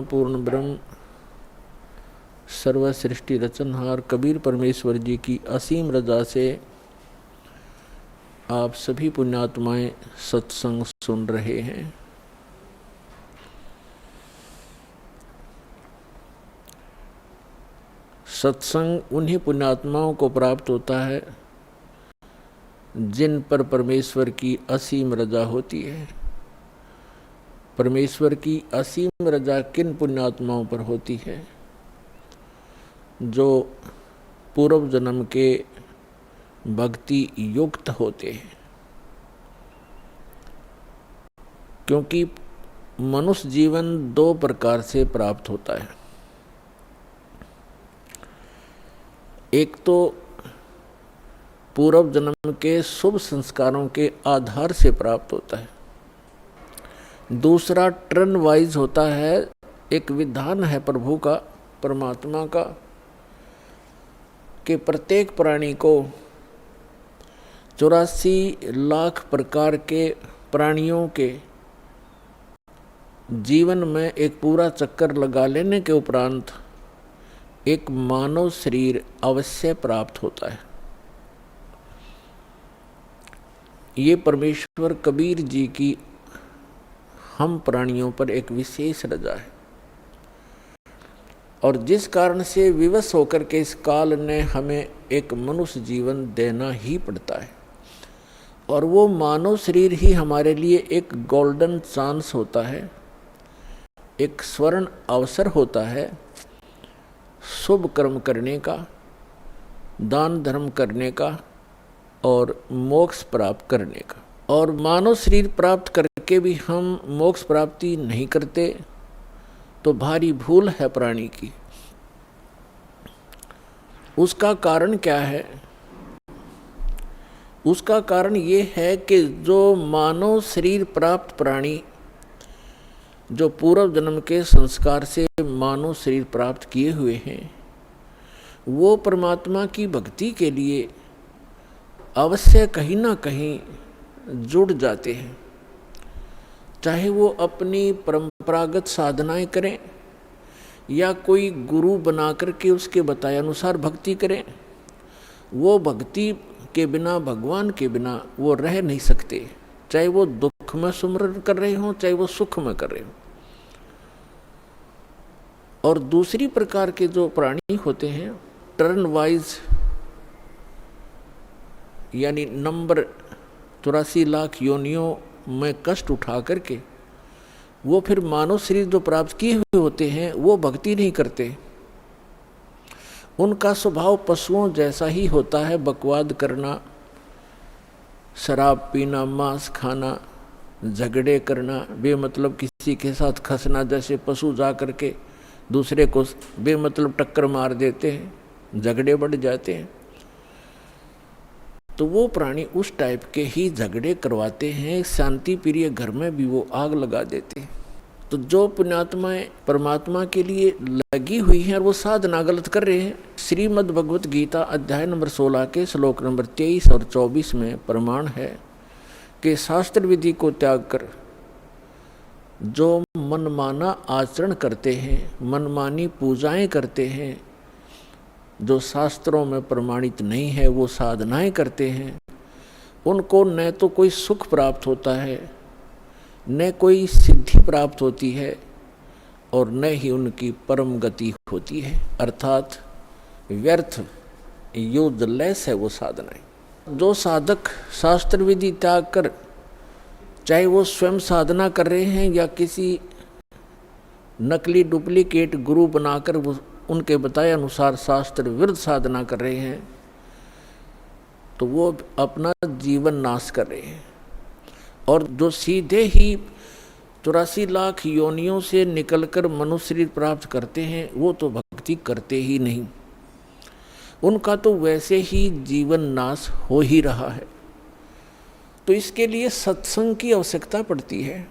पूर्ण ब्रह्म सर्व सृष्टि रचनहार कबीर परमेश्वर जी की असीम रजा से आप सभी पुण्यात्माएं सत्संग सुन रहे हैं। सत्संग उन्हीं पुण्यात्माओं को प्राप्त होता है जिन पर परमेश्वर की असीम रजा होती है। परमेश्वर की असीम रजा किन पुण्यात्माओं पर होती है? जो पूर्व जन्म के भक्ति युक्त होते हैं। क्योंकि मनुष्य जीवन दो प्रकार से प्राप्त होता है। एक तो पूर्व जन्म के शुभ संस्कारों के आधार से प्राप्त होता है। दूसरा टर्न वाइज होता है, एक विधान है प्रभु का, परमात्मा का, कि प्रत्येक प्राणी को 84 लाख प्रकार के प्राणियों के जीवन में एक पूरा चक्कर लगा लेने के उपरांत एक मानव शरीर अवश्य प्राप्त होता है। ये परमेश्वर कबीर जी की हम प्राणियों पर एक विशेष रजा है और जिस कारण से विवश होकर के इस काल ने हमें एक मनुष्य जीवन देना ही पड़ता है। और वो मानव शरीर ही हमारे लिए एक गोल्डन चांस होता है, एक स्वर्ण अवसर होता है शुभ कर्म करने का, दान धर्म करने का और मोक्ष प्राप्त करने का। और मानव शरीर प्राप्त करके भी हम मोक्ष प्राप्ति नहीं करते तो भारी भूल है प्राणी की। उसका कारण क्या है? उसका कारण ये है कि जो मानव शरीर प्राप्त प्राणी जो पूर्व जन्म के संस्कार से मानव शरीर प्राप्त किए हुए हैं, वो परमात्मा की भक्ति के लिए अवश्य कहीं ना कहीं जुड़ जाते हैं। चाहे वो अपनी परंपरागत साधनाएं करें या कोई गुरु बना करके उसके बताए अनुसार भक्ति करें, वो भक्ति के बिना, भगवान के बिना वो रह नहीं सकते। चाहे वो दुख में सुमरन कर रहे हों, चाहे वो सुख में कर रहे हों। और दूसरी प्रकार के जो प्राणी होते हैं, टर्न वाइज यानी नंबर 84 लाख योनियों में कष्ट उठा करके वो फिर मानव शरीर जो प्राप्त किए हुए होते हैं वो भक्ति नहीं करते। उनका स्वभाव पशुओं जैसा ही होता है, बकवाद करना, शराब पीना, मांस खाना, झगड़े करना, बेमतलब किसी के साथ खसना। जैसे पशु जा करके दूसरे को बेमतलब टक्कर मार देते हैं, झगड़े बढ़ जाते हैं, तो वो प्राणी उस टाइप के ही झगड़े करवाते हैं। शांति प्रिय घर में भी वो आग लगा देते हैं। तो जो पुण्यात्माएं परमात्मा के लिए लगी हुई हैं और वो साधना गलत कर रहे हैं, श्रीमद् भगवत गीता अध्याय नंबर 16 के श्लोक नंबर 23 और 24 में प्रमाण है कि शास्त्र विधि को त्याग कर जो मनमाना आचरण करते हैं, मनमानी पूजाएं करते हैं, जो शास्त्रों में प्रमाणित नहीं है, वो साधनाएं करते हैं, उनको न तो कोई सुख प्राप्त होता है, न कोई सिद्धि प्राप्त होती है और न ही उनकी परम गति होती है। अर्थात व्यर्थ, यूजलेस है वो साधनाएं। जो साधक शास्त्र विधि त्याग कर, चाहे वो स्वयं साधना कर रहे हैं या किसी नकली डुप्लीकेट गुरु बनाकर वो उनके बताए अनुसार शास्त्र विरुद्ध साधना कर रहे हैं, तो वो अपना जीवन नाश कर रहे हैं। और जो सीधे ही 84 लाख योनियों से निकलकर मनुष्य शरीर प्राप्त करते हैं, वो तो भक्ति करते ही नहीं। उनका तो वैसे ही जीवन नाश हो ही रहा है। तो इसके लिए सत्संग की आवश्यकता पड़ती है।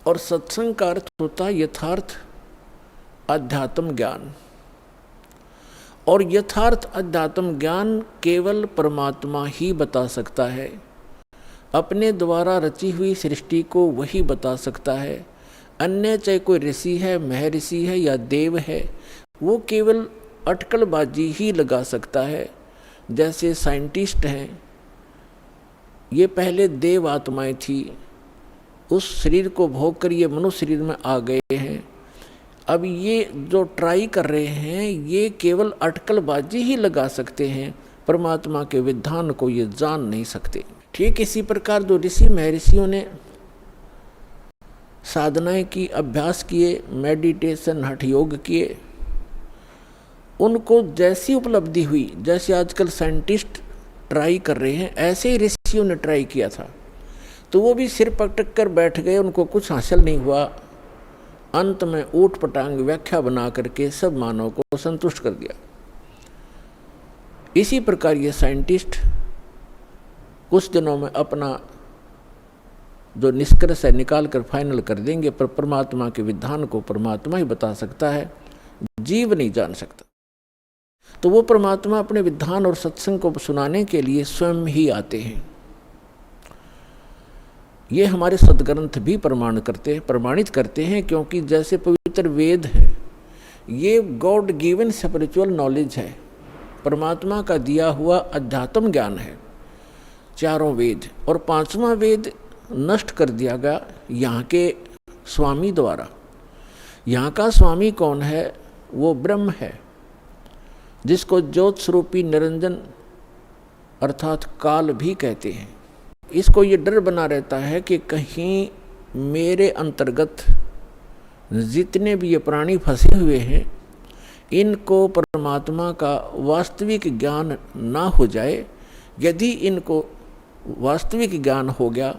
और सत्संग का अर्थ होता है यथार्थ अध्यात्म ज्ञान। और यथार्थ अध्यात्म ज्ञान केवल परमात्मा ही बता सकता है। अपने द्वारा रची हुई सृष्टि को वही बता सकता है। अन्य चाहे कोई ऋषि है, महर्षि है या देव है, वो केवल अटकलबाजी ही लगा सकता है। जैसे साइंटिस्ट हैं, ये पहले देव आत्माएं थी, उस शरीर को भोग कर ये मनुष्य शरीर में आ गए हैं। अब ये जो ट्राई कर रहे हैं ये केवल अटकलबाजी ही लगा सकते हैं, परमात्मा के विधान को ये जान नहीं सकते। ठीक इसी प्रकार जो ऋषि महर्षियों ने साधनाएं की, अभ्यास किए, मेडिटेशन, हठ योग किए, उनको जैसी उपलब्धि हुई, जैसे आजकल साइंटिस्ट ट्राई कर रहे हैं, ऐसे ही ऋषियों ने ट्राई किया था। तो वो भी सिर पटक कर बैठ गए, उनको कुछ हासिल नहीं हुआ। अंत में ऊट पटांग व्याख्या बना करके सब मानव को संतुष्ट कर दिया। इसी प्रकार ये साइंटिस्ट कुछ दिनों में अपना जो निष्कर्ष है निकाल कर फाइनल कर देंगे, पर परमात्मा के विधान को परमात्मा ही बता सकता है, जीव नहीं जान सकता। तो वो परमात्मा अपने विधान और सत्संग को सुनाने के लिए स्वयं ही आते हैं। ये हमारे सदग्रंथ भी प्रमाणित करते हैं, क्योंकि जैसे पवित्र वेद है, ये गॉड गिवन स्पिरिचुअल नॉलेज है, परमात्मा का दिया हुआ अध्यात्म ज्ञान है, चारों वेद। और पांचवा वेद नष्ट कर दिया गया यहाँ के स्वामी द्वारा। यहाँ का स्वामी कौन है? वो ब्रह्म है, जिसको ज्योत स्वरूपी निरंजन अर्थात काल भी कहते हैं। इसको ये डर बना रहता है कि कहीं मेरे अंतर्गत जितने भी ये प्राणी फंसे हुए हैं, इनको परमात्मा का वास्तविक ज्ञान ना हो जाए। यदि इनको वास्तविक ज्ञान हो गया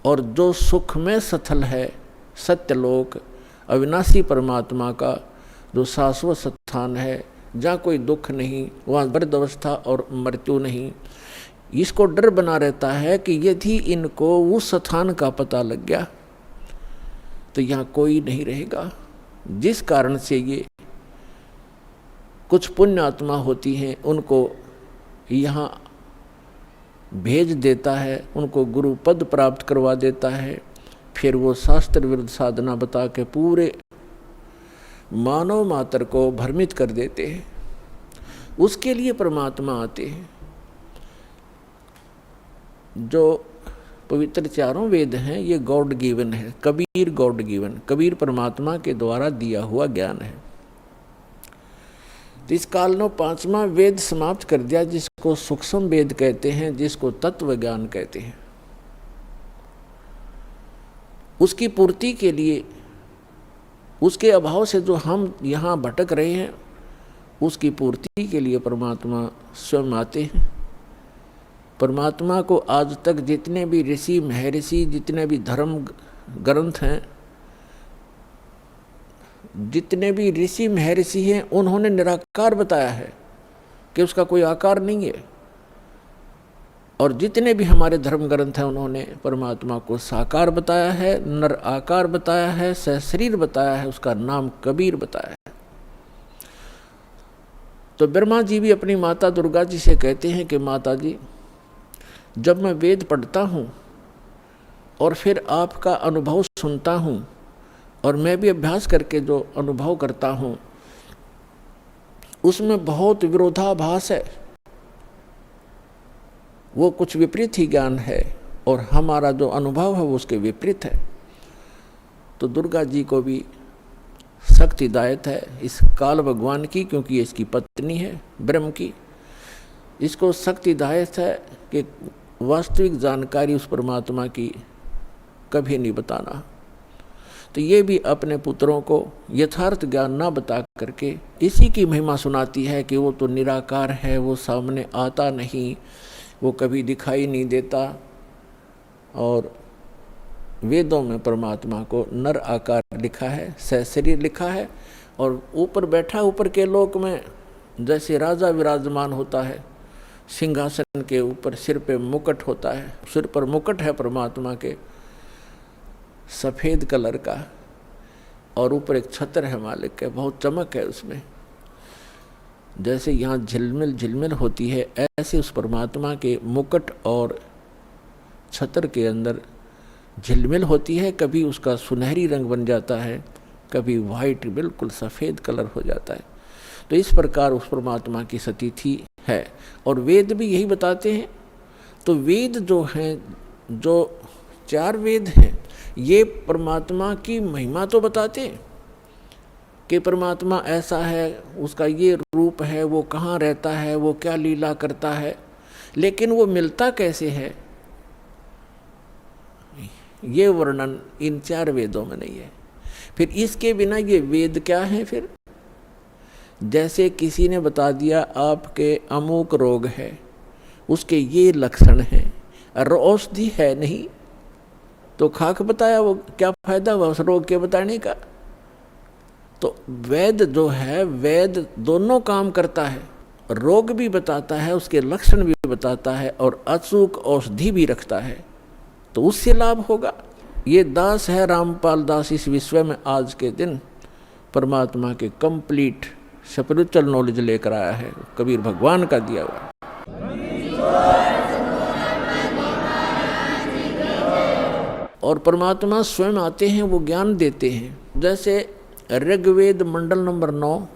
और जो सुख में सथल है, सत्यलोक, अविनाशी परमात्मा का जो शाश्वत स्थान है, जहाँ कोई दुख नहीं, वहाँ वृद्ध अवस्था और मृत्यु नहीं, इसको डर बना रहता है कि यदि इनको उस स्थान का पता लग गया तो यहाँ कोई नहीं रहेगा। जिस कारण से ये कुछ पुण्य आत्मा होती हैं, उनको यहाँ भेज देता है, उनको गुरु पद प्राप्त करवा देता है। फिर वो शास्त्र विरुद्ध साधना बता के पूरे मानव मात्र को भ्रमित कर देते हैं। उसके लिए परमात्मा आते हैं। जो पवित्र चारों वेद हैं ये गॉड गिवन है, कबीर गॉड गिवन, कबीर परमात्मा के द्वारा दिया हुआ ज्ञान है। तो इस काल ने पांचवा वेद समाप्त कर दिया, जिसको सूक्ष्म वेद कहते हैं, जिसको तत्व ज्ञान कहते हैं। उसकी पूर्ति के लिए, उसके अभाव से जो हम यहाँ भटक रहे हैं, उसकी पूर्ति के लिए परमात्मा स्वयं आते हैं। परमात्मा को आज तक जितने भी ऋषि महर्षि, जितने भी धर्म ग्रंथ हैं, जितने भी ऋषि महर्षि हैं, उन्होंने निराकार बताया है कि उसका कोई आकार नहीं है। और जितने भी हमारे धर्म ग्रंथ हैं, उन्होंने परमात्मा को साकार बताया है, नर आकार बताया है, सहशरीर बताया है, उसका नाम कबीर बताया है। तो ब्रह्मा जी भी अपनी माता दुर्गा जी से कहते हैं कि माता जी, जब मैं वेद पढ़ता हूँ और फिर आपका अनुभव सुनता हूँ, और मैं भी अभ्यास करके जो अनुभव करता हूँ, उसमें बहुत विरोधाभास है, वो कुछ विपरीत ही ज्ञान है, और हमारा जो अनुभव है वो उसके विपरीत है। तो दुर्गा जी को भी सख्त हिदायत है इस काल भगवान की, क्योंकि ये इसकी पत्नी है ब्रह्म की। इसको सख्त हिदायत है कि वास्तविक जानकारी उस परमात्मा की कभी नहीं बताना। तो ये भी अपने पुत्रों को यथार्थ ज्ञान ना बता करके इसी की महिमा सुनाती है कि वो तो निराकार है, वो सामने आता नहीं, वो कभी दिखाई नहीं देता। और वेदों में परमात्मा को नर आकार लिखा है, सहशरीर लिखा है, और ऊपर बैठा, ऊपर के लोक में जैसे राजा विराजमान होता है, सिंहासन के ऊपर सिर पे मुकुट होता है, सिर पर मुकुट है परमात्मा के सफ़ेद कलर का, और ऊपर एक छत्र है मालिक के, बहुत चमक है उसमें। जैसे यहाँ झिलमिल झिलमिल होती है, ऐसे उस परमात्मा के मुकुट और छत्र के अंदर झिलमिल होती है, कभी उसका सुनहरी रंग बन जाता है, कभी वाइट बिल्कुल सफ़ेद कलर हो जाता है। तो इस प्रकार उस परमात्मा की सतिथि है। और वेद भी यही बताते हैं। तो वेद जो हैं, जो 4 वेद हैं, ये परमात्मा की महिमा तो बताते हैं कि परमात्मा ऐसा है, उसका ये रूप है, वो कहाँ रहता है, वो क्या लीला करता है, लेकिन वो मिलता कैसे है, ये वर्णन इन 4 वेदों में नहीं है। फिर इसके बिना ये वेद क्या है? फिर जैसे किसी ने बता दिया आपके अमुक रोग है, उसके ये लक्षण हैं, और औषधि है नहीं, तो खाक बताया, वो क्या फायदा हुआ उस रोग के बताने का? तो वेद जो है, वेद दोनों काम करता है, रोग भी बताता है, उसके लक्षण भी बताता है, और अचूक औषधि भी रखता है, तो उससे लाभ होगा। ये दास है रामपाल दास इस विश्व में आज के दिन परमात्मा के कंप्लीट स्पिरिचुअल नॉलेज लेकर आया है, कबीर भगवान का दिया हुआ। और परमात्मा स्वयं आते हैं, वो ज्ञान देते हैं। जैसे ऋग्वेद मंडल नंबर 9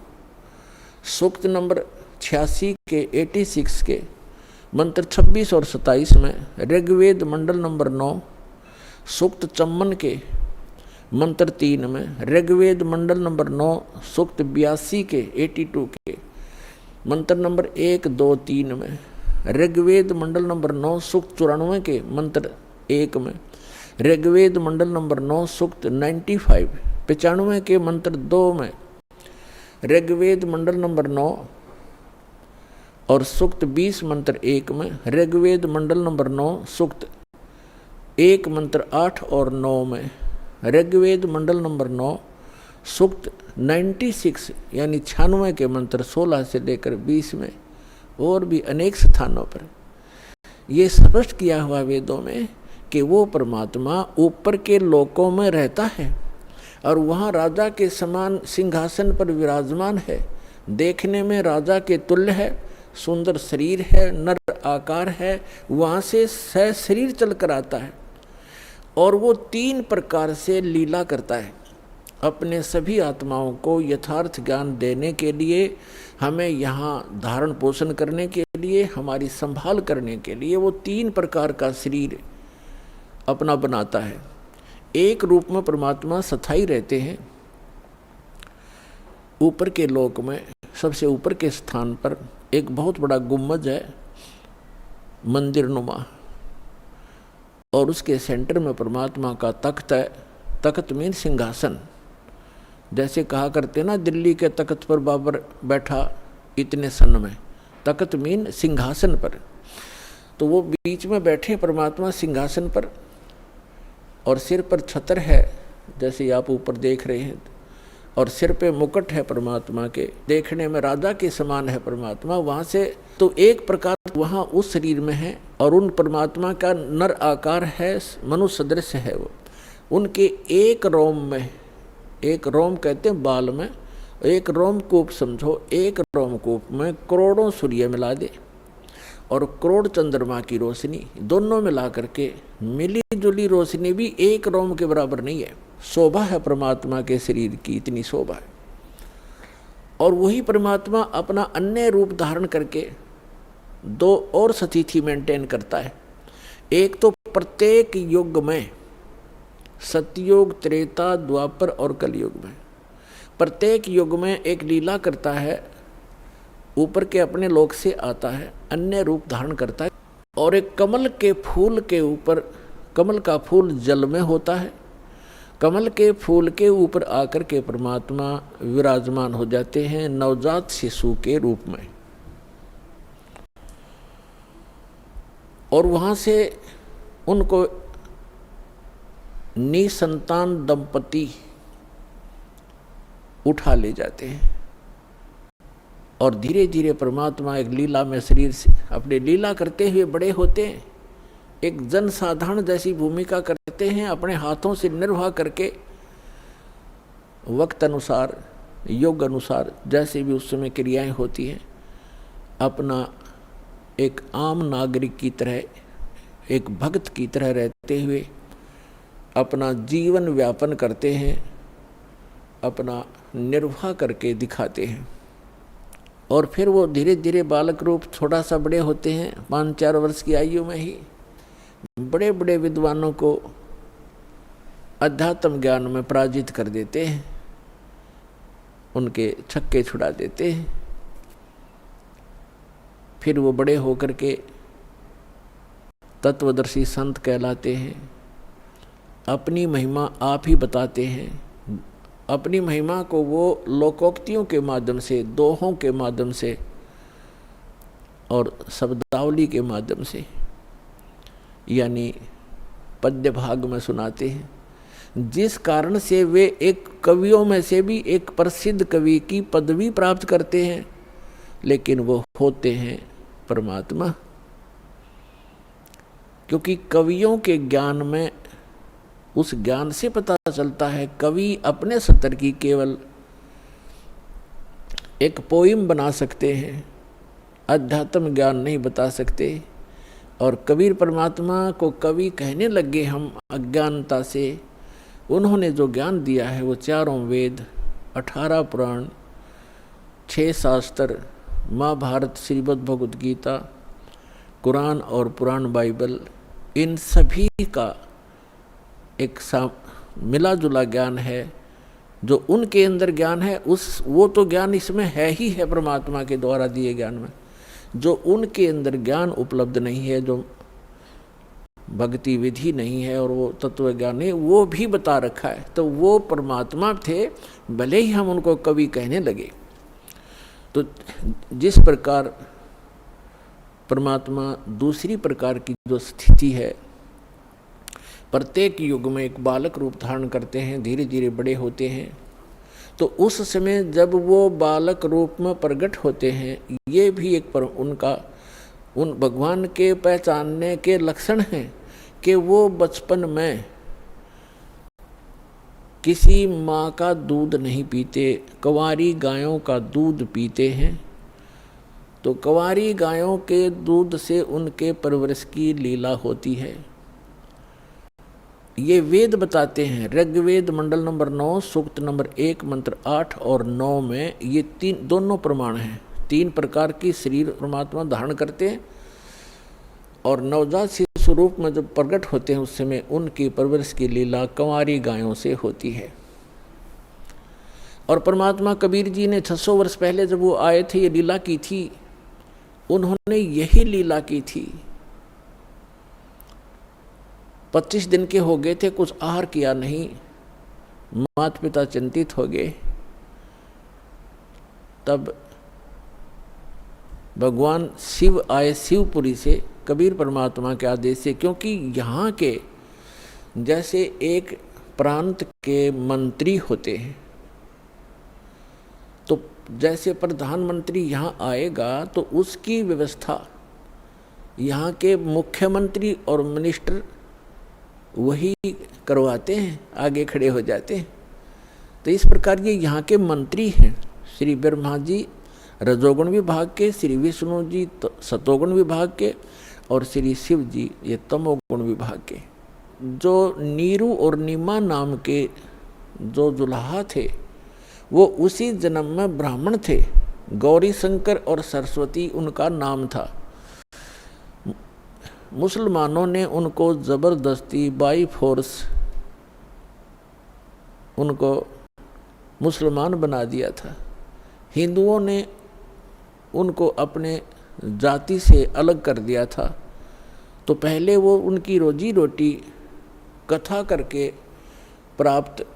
सूक्त नंबर 86 के 86 के मंत्र 26 और 27 में, ऋग्वेद मंडल नंबर 9 सूक्त 54 के मंत्र 3 में, ऋग्वेद मंडल नंबर 9 सूक्त 82 के 82 के मंत्र नंबर 1, 2, 3 में, ऋग्वेद मंडल नंबर 9 सूक्त 94 के मंत्र 1 में, ऋग्वेद मंडल नंबर 9 सूक्त 95 के मंत्र 2 में, ऋग्वेद मंडल नंबर 9 और सूक्त 20 मंत्र 1 में, ऋग्वेद मंडल नंबर 9 सूक्त 1 मंत्र 8 और 9 में, ऋग्वेद मंडल नंबर 9 सूक्त 96 यानी 96 के मंत्र 16 से लेकर 20 में, और भी अनेक स्थानों पर ये स्पष्ट किया हुआ वेदों में कि वो परमात्मा ऊपर के लोकों में रहता है और वहाँ राजा के समान सिंहासन पर विराजमान है, देखने में राजा के तुल्य है, सुंदर शरीर है, नर आकार है, वहाँ से शरीर चल कर आता है, और वो 3 प्रकार से लीला करता है। अपने सभी आत्माओं को यथार्थ ज्ञान देने के लिए, हमें यहाँ धारण पोषण करने के लिए, हमारी संभाल करने के लिए वो 3 प्रकार का शरीर अपना बनाता है। एक रूप में परमात्मा स्थायी रहते हैं, ऊपर के लोक में सबसे ऊपर के स्थान पर एक बहुत बड़ा गुम्बद है, मंदिर नुमा, और उसके सेंटर में परमात्मा का तख्त है। तख्त मीन सिंहासन। जैसे कहा करते ना, दिल्ली के तख्त पर बाबर बैठा इतने सन में, तख्त मीन सिंहासन पर। तो वो बीच में बैठे परमात्मा सिंहासन पर, और सिर पर छत्र है जैसे आप ऊपर देख रहे हैं, और सिर पे मुकुट है परमात्मा के, देखने में राजा के समान है परमात्मा। वहाँ से तो एक प्रकार वहाँ उस शरीर में है, और उन परमात्मा का नर आकार है, मनुष्य सदृश है वो। उनके एक रोम में, एक रोम कहते हैं बाल में, एक रोमकूप समझो, एक रोमकूप में करोड़ों सूर्य मिला दे और करोड़ चंद्रमा की रोशनी, दोनों मिला करके मिली जुली रोशनी भी एक रोम के बराबर नहीं है। शोभा है परमात्मा के शरीर की, इतनी शोभा है। और वही परमात्मा अपना अन्य रूप धारण करके 2 और स्थिति मेंटेन करता है। एक तो प्रत्येक युग में, सतयुग, त्रेता, द्वापर और कलयुग में, प्रत्येक युग में एक लीला करता है, ऊपर के अपने लोक से आता है, अन्य रूप धारण करता है। और एक कमल के फूल के ऊपर, कमल का फूल जल में होता है, कमल के फूल के ऊपर आकर के परमात्मा विराजमान हो जाते हैं नवजात शिशु के रूप में। और वहाँ से उनको निसंतान दंपति उठा ले जाते हैं, और धीरे धीरे परमात्मा एक लीला में शरीर से अपने लीला करते हुए बड़े होते हैं। एक जन साधारण जैसी भूमिका करते हैं, अपने हाथों से निर्वाह करके वक्त अनुसार, योग अनुसार, जैसे भी उस समय क्रियाएं होती हैं, अपना एक आम नागरिक की तरह, एक भक्त की तरह रहते हुए अपना जीवन व्यापन करते हैं, अपना निर्वाह करके दिखाते हैं। और फिर वो धीरे धीरे बालक रूप थोड़ा सा बड़े होते हैं, 5-4 वर्ष की आयु में ही बड़े बड़े विद्वानों को अध्यात्म ज्ञान में पराजित कर देते हैं, उनके छक्के छुड़ा देते हैं। फिर वो बड़े होकर के तत्वदर्शी संत कहलाते हैं, अपनी महिमा आप ही बताते हैं। अपनी महिमा को वो लोकोक्तियों के माध्यम से, दोहों के माध्यम से और शब्दावली के माध्यम से, यानी पद्य भाग में सुनाते हैं, जिस कारण से वे एक कवियों में से भी एक प्रसिद्ध कवि की पदवी प्राप्त करते हैं, लेकिन वो होते हैं परमात्मा। क्योंकि कवियों के ज्ञान में, उस ज्ञान से पता चलता है, कवि अपने स्तर की केवल एक पोइम बना सकते हैं, अध्यात्म ज्ञान नहीं बता सकते। और कबीर परमात्मा को कवि कहने लगे हम अज्ञानता से। उन्होंने जो ज्ञान दिया है वो 4 वेद, 18 पुराण, 6 शास्त्र, महाभारत, श्रीमद् भगवद गीता, कुरान और पुराण बाइबल, इन सभी का एक मिला जुला ज्ञान है। जो उनके अंदर ज्ञान है वो तो ज्ञान इसमें है ही है, परमात्मा के द्वारा दिए ज्ञान में। जो उनके अंदर ज्ञान उपलब्ध नहीं है, जो भक्ति विधि नहीं है और वो तत्व ज्ञान है, वो भी बता रखा है। तो वो परमात्मा थे, भले ही हम उनको कवि कहने लगे। तो जिस प्रकार परमात्मा दूसरी प्रकार की जो स्थिति है, प्रत्येक युग में एक बालक रूप धारण करते हैं, धीरे धीरे बड़े होते हैं। तो उस समय जब वो बालक रूप में प्रकट होते हैं, ये भी एक उन भगवान के पहचानने के लक्षण हैं कि वो बचपन में किसी माँ का दूध नहीं पीते, कंवारी गायों का दूध पीते हैं। तो कंवारी गायों के दूध से उनके परवरिश की लीला होती है। ये वेद बताते हैं। ऋग्वेद मंडल नंबर 9 सूक्त नंबर 1 मंत्र 8 और 9 में ये दोनों प्रमाण हैं। 3 प्रकार की शरीर परमात्मा धारण करते हैं और नवजात शिशु रूप में जब प्रकट होते हैं उस समय उनकी परवरिश की लीला कंवारी गायों से होती है। और परमात्मा कबीर जी ने 600 वर्ष पहले जब वो आए थे, ये लीला की थी। उन्होंने यही लीला की थी। 25 दिन के हो गए थे, कुछ आहार किया नहीं, माता पिता चिंतित हो गए। तब भगवान शिव आए शिवपुरी से, कबीर परमात्मा के आदेश से। क्योंकि यहाँ के जैसे एक प्रांत के मंत्री होते हैं, तो जैसे प्रधानमंत्री यहाँ आएगा तो उसकी व्यवस्था यहाँ के मुख्यमंत्री और मिनिस्टर वही करवाते हैं, आगे खड़े हो जाते हैं। तो इस प्रकार ये यहाँ के मंत्री हैं। श्री ब्रह्मा जी रजोगुण विभाग के, श्री विष्णु जी सतोगुण विभाग के और श्री शिव जी ये तमोगुण विभाग के। जो नीरू और नीमा नाम के जो दुल्हा थे वो उसी जन्म में ब्राह्मण थे। गौरी शंकर और सरस्वती उनका नाम था। मुसलमानों ने उनको ज़बरदस्ती बाई फोर्स उनको मुसलमान बना दिया था। हिंदुओं ने उनको अपने जाति से अलग कर दिया था। तो पहले वो उनकी रोजी रोटी कथा करके प्राप्त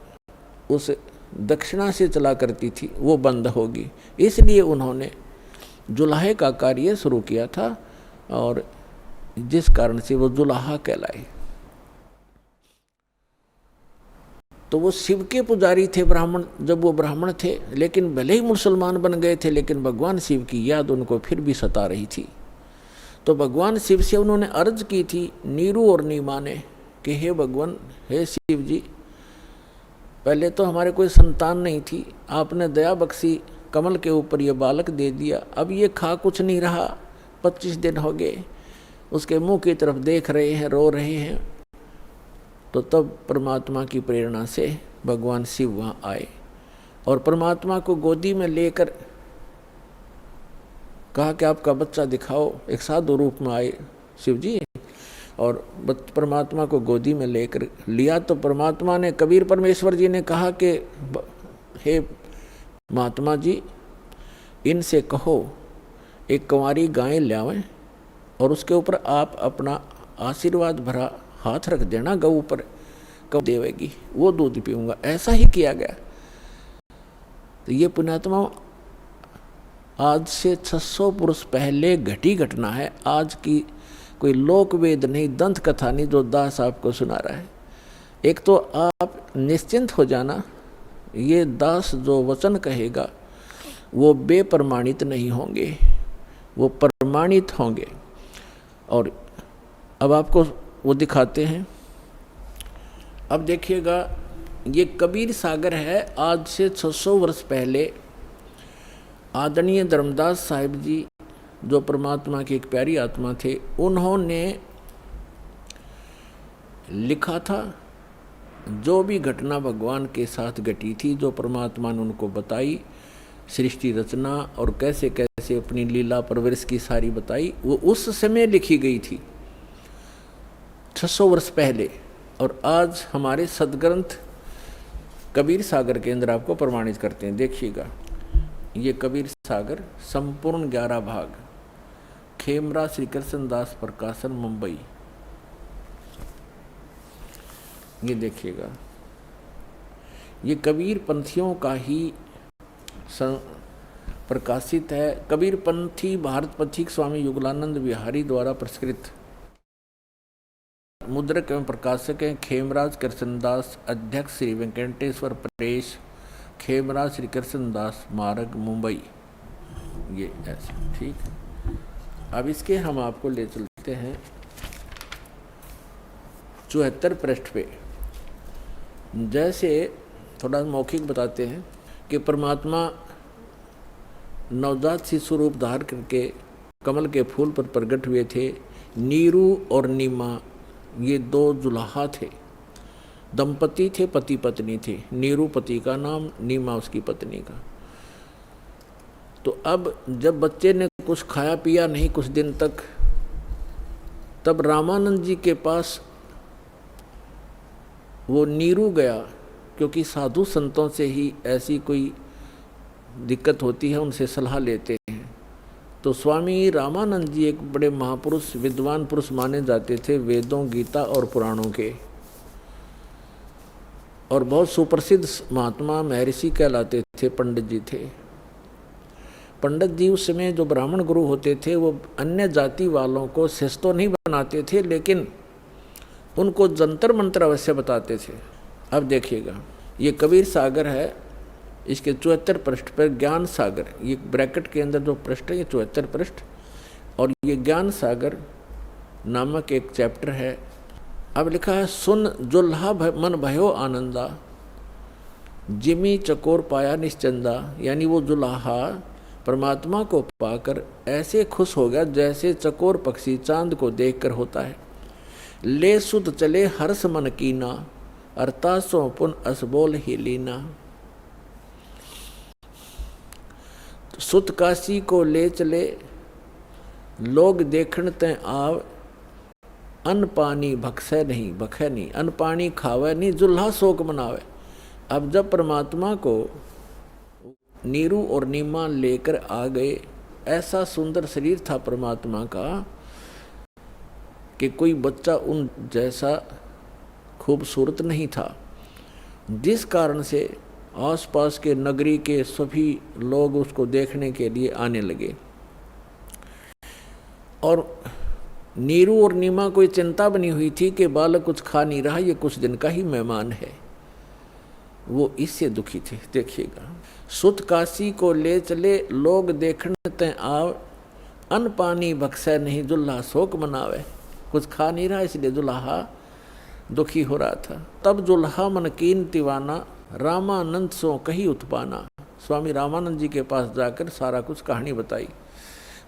उस दक्षिणा से चला करती थी, वो बंद होगी। इसलिए उन्होंने जुलाहे का कार्य शुरू किया था और जिस कारण से वो जुलाहा कहलाए। तो वो शिव के पुजारी थे ब्राह्मण, जब वो ब्राह्मण थे, लेकिन भले ही मुसलमान बन गए थे, लेकिन भगवान शिव की याद उनको फिर भी सता रही थी। तो भगवान शिव से उन्होंने अर्ज की थी, नीरू और नीमा ने, कि हे भगवान, हे शिव जी, पहले तो हमारे कोई संतान नहीं थी, आपने दया बख्शी, कमल के ऊपर ये बालक दे दिया। अब ये खा कुछ नहीं रहा, 25 दिन हो गए, उसके मुंह की तरफ देख रहे हैं, रो रहे हैं। तो तब परमात्मा की प्रेरणा से भगवान शिव वहाँ आए और परमात्मा को गोदी में लेकर कहा कि आपका बच्चा दिखाओ। एक साधु रूप में आए शिव जी और परमात्मा को गोदी में लेकर लिया। तो परमात्मा ने, कबीर परमेश्वर जी ने कहा कि हे महात्मा जी, इनसे कहो एक कंवारी गाय लावें और उसके ऊपर आप अपना आशीर्वाद भरा हाथ रख देना, गऊ पर कब देवेगी वो दूध पीऊंगा। ऐसा ही किया गया। तो ये पुण्यात्मा आज से 600 पुरुष पहले घटी घटना है। आज की कोई लोक वेद नहीं, दंत कथा नहीं जो दास आपको सुना रहा है। एक तो आप निश्चिंत हो जाना, ये दास जो वचन कहेगा वो बेप्रमाणित नहीं होंगे, वो प्रमाणित होंगे। और अब आपको वो दिखाते हैं। अब देखिएगा, ये कबीर सागर है। आज से 600 वर्ष पहले आदरणीय धर्मदास साहिब जी, जो परमात्मा की एक प्यारी आत्मा थे, उन्होंने लिखा था जो भी घटना भगवान के साथ घटी थी, जो परमात्मा ने उनको बताई, सृष्टि रचना और कैसे कैसे अपनी लीला परवरिश की सारी बताई, वो उस समय लिखी गई थी 600 वर्ष पहले। और आज हमारे सदग्रंथ कबीर सागर के अंदर आपको प्रमाणित करते हैं। देखिएगा, ये कबीर सागर संपूर्ण 11 भाग, खेमरा श्री कृष्ण दास प्रकाशन मुंबई। ये देखिएगा, ये कबीर पंथियों का ही प्रकाशित है। कबीर पंथी भारत पथिक स्वामी युगलानंद बिहारी द्वारा प्रस्कृत। मुद्रक एवं प्रकाशक हैं खेमराज कृष्णदास, अध्यक्ष श्री वेंकटेश्वर प्रेस, खेमराज श्री कृष्णदास मार्ग मुंबई। ये ऐसे ठीक है। अब इसके हम आपको ले चलते हैं 74 पृष्ठ पे। जैसे थोड़ा मौखिक बताते हैं कि परमात्मा नवजात शिशु रूप धार करके कमल के फूल पर प्रकट हुए थे। नीरू और नीमा ये 2 जुलाहा थे, दंपति थे, पति पत्नी थे। नीरू पति का नाम, नीमा उसकी पत्नी का। तो अब जब बच्चे ने कुछ खाया पिया नहीं कुछ दिन तक, तब रामानंद जी के पास वो नीरू गया, क्योंकि साधु संतों से ही ऐसी कोई दिक्कत होती है, उनसे सलाह लेते हैं। तो स्वामी रामानंद जी एक बड़े महापुरुष, विद्वान पुरुष माने जाते थे, वेदों, गीता और पुराणों के, और बहुत सुप्रसिद्ध महात्मा महर्षि कहलाते थे। पंडित जी थे। पंडित जी उस समय जो ब्राह्मण गुरु होते थे, वो अन्य जाति वालों को शिष्य तो नहीं बनाते थे, लेकिन उनको जंतर मंत्र अवश्य बताते थे। अब देखिएगा, ये कबीर सागर है, इसके 74 पृष्ठ पर ज्ञान सागर, ये ब्रैकेट के अंदर जो पृष्ठ है ये 74 पृष्ठ, और ये ज्ञान सागर नामक एक चैप्टर है। अब लिखा है, सुन जुल्हा मन भयो आनंदा, जिमी चकोर पाया निश्चंदा। यानी वो जुल्हा परमात्मा को पाकर ऐसे खुश हो गया जैसे चकोर पक्षी चांद को देखकर होता है। ले सुध चले हर्ष मन कीना, अरतासों पुन असबोल ही लीना। सुत काशी को ले चले, लोग देखण तय आव, अन्न पानी भक्सै नहीं, भखे नहीं, अन्न पानी खावे नहीं, जुल्हा शोक मनावे। अब जब परमात्मा को नीरू और नीमा लेकर आ गए, ऐसा सुंदर शरीर था परमात्मा का कि कोई बच्चा उन जैसा खूबसूरत नहीं था, जिस कारण से आसपास के नगरी के सभी लोग उसको देखने के लिए आने लगे। और नीरू और नीमा को चिंता बनी हुई थी कि बालक कुछ खा नहीं रहा, ये कुछ दिन का ही मेहमान है, वो इससे दुखी थे। देखिएगा, सुत काशी को ले चले, लोग देखने तय आव, अन्न पानी बख्शे नहीं, जुल्हा शोक मनावे। कुछ खा नहीं रहा इसलिए जुल्हा दुखी हो रहा था। तब जुल्हा मन कीन तिवाना, रामानंद सो कही उत्पाना। स्वामी रामानंद जी के पास जाकर सारा कुछ कहानी बताई।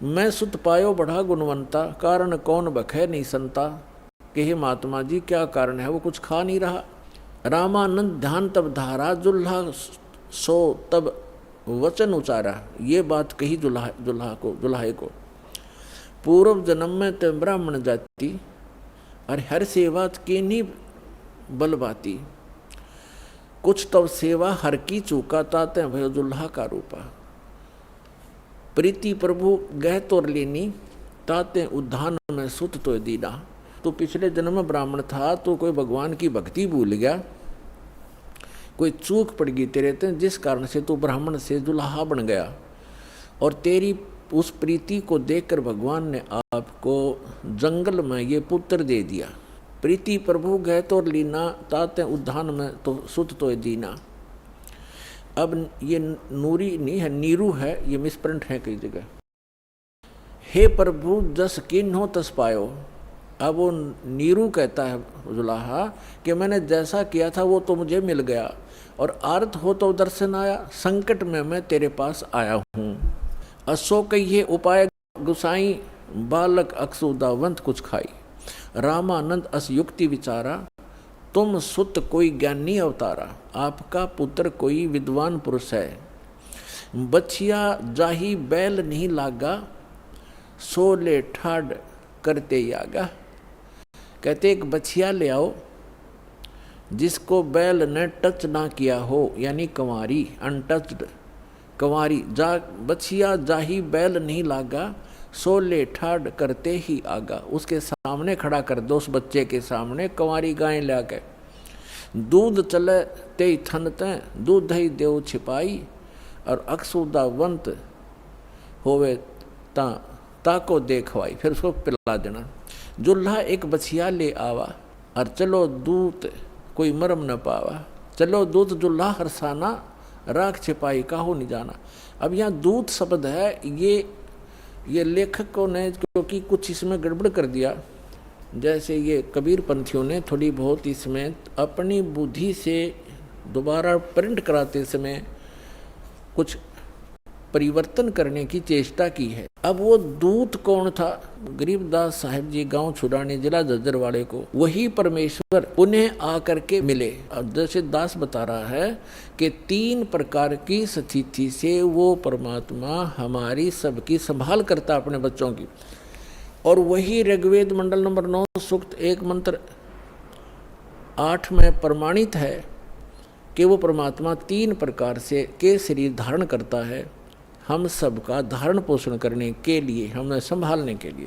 मैं सुत पायो बढ़ा गुणवंता, कारण कौन बखे नहीं संता। कि हे महात्मा जी क्या कारण है, वो कुछ खा नहीं रहा। रामानंद ध्यान तब धारा, जुल्हा सो तब वचन उचारा। ये बात कही जुल्हाए को, पूर्व जन्म में ते ब्राह्मण जाति, और हर सेवा के नहीं बल बाती, कुछ तब सेवा हर की चूका, ताते भयो जुल्हा का रूपा। प्रीति प्रभु गह तोर लेनी, ताते उद्धान में सुत तो दीना। तो पिछले जन्म में ब्राह्मण था, तो कोई भगवान की भक्ति भूल गया, कोई चूक पड़ गई तेरे ते, जिस कारण से तू ब्राह्मण से जुल्हा बन गया। और तेरी उस प्रीति को देखकर भगवान ने आपको जंगल में ये पुत्र दे दिया। प्रीति प्रभु गए तो लीना, ताते उद्धान में तो सुत तो जीना। अब ये नूरी नहीं है, नीरू है, ये मिसप्रिंट है कई जगह। हे प्रभु जस किन हो तस पायो। अब वो नीरू कहता है जुल्हा कि मैंने जैसा किया था वो तो मुझे मिल गया, और आर्त हो तो दर्शन आया, संकट में मैं तेरे पास आया हूँ। असो कहिए उपाय गुसाई, बालक अक्सुदावंत कुछ खाई। रामानंद अस युक्ति विचारा, तुम सुत कोई ज्ञानी अवतारा। आपका पुत्र कोई विद्वान पुरुष है। बछिया जाही बैल नहीं लागा, सोले ठाड करते यागा। कहते एक बछिया ले आओ जिसको बैल ने टच ना किया हो, यानी कंवारी, अनटच्ड कंवारी। बछिया जाही बैल नहीं लागा, सोले ठाड करते ही आगा। उसके सामने खड़ा कर दो, उस बच्चे के सामने कंवारी गाय ला के। दूध चले ते थन ते, दूध ही देव छिपाई। और अक्सुदावंत होवे ताको देखवाई, फिर उसको पिला देना। जुल्हा एक बछिया ले आवा, और चलो दूत कोई मरम न पावा। चलो दूत जुल्हा हरसाना, राख छिपाई काहो नहीं जाना। अब यहाँ दूत शब्द है, ये लेखकों ने क्योंकि कुछ इसमें गड़बड़ कर दिया, जैसे ये कबीर पंथियों ने थोड़ी बहुत इसमें अपनी बुद्धि से दोबारा प्रिंट कराते समय कुछ परिवर्तन करने की चेष्टा की है। अब वो दूत कौन था? गरीबदास साहिब जी गांव छुड़ाने जिला झज्जर वाले को वही परमेश्वर उन्हें आकर के मिले। अब जैसे दास बता रहा है कि 3 प्रकार की स्थिति से वो परमात्मा हमारी सबकी संभाल करता अपने बच्चों की। और वही ऋग्वेद मंडल नंबर 9 सूक्त 1 मंत्र 8 में प्रमाणित है कि वो परमात्मा 3 प्रकार से के शरीर धारण करता है हम सबका धारण पोषण करने के लिए, हमें संभालने के लिए।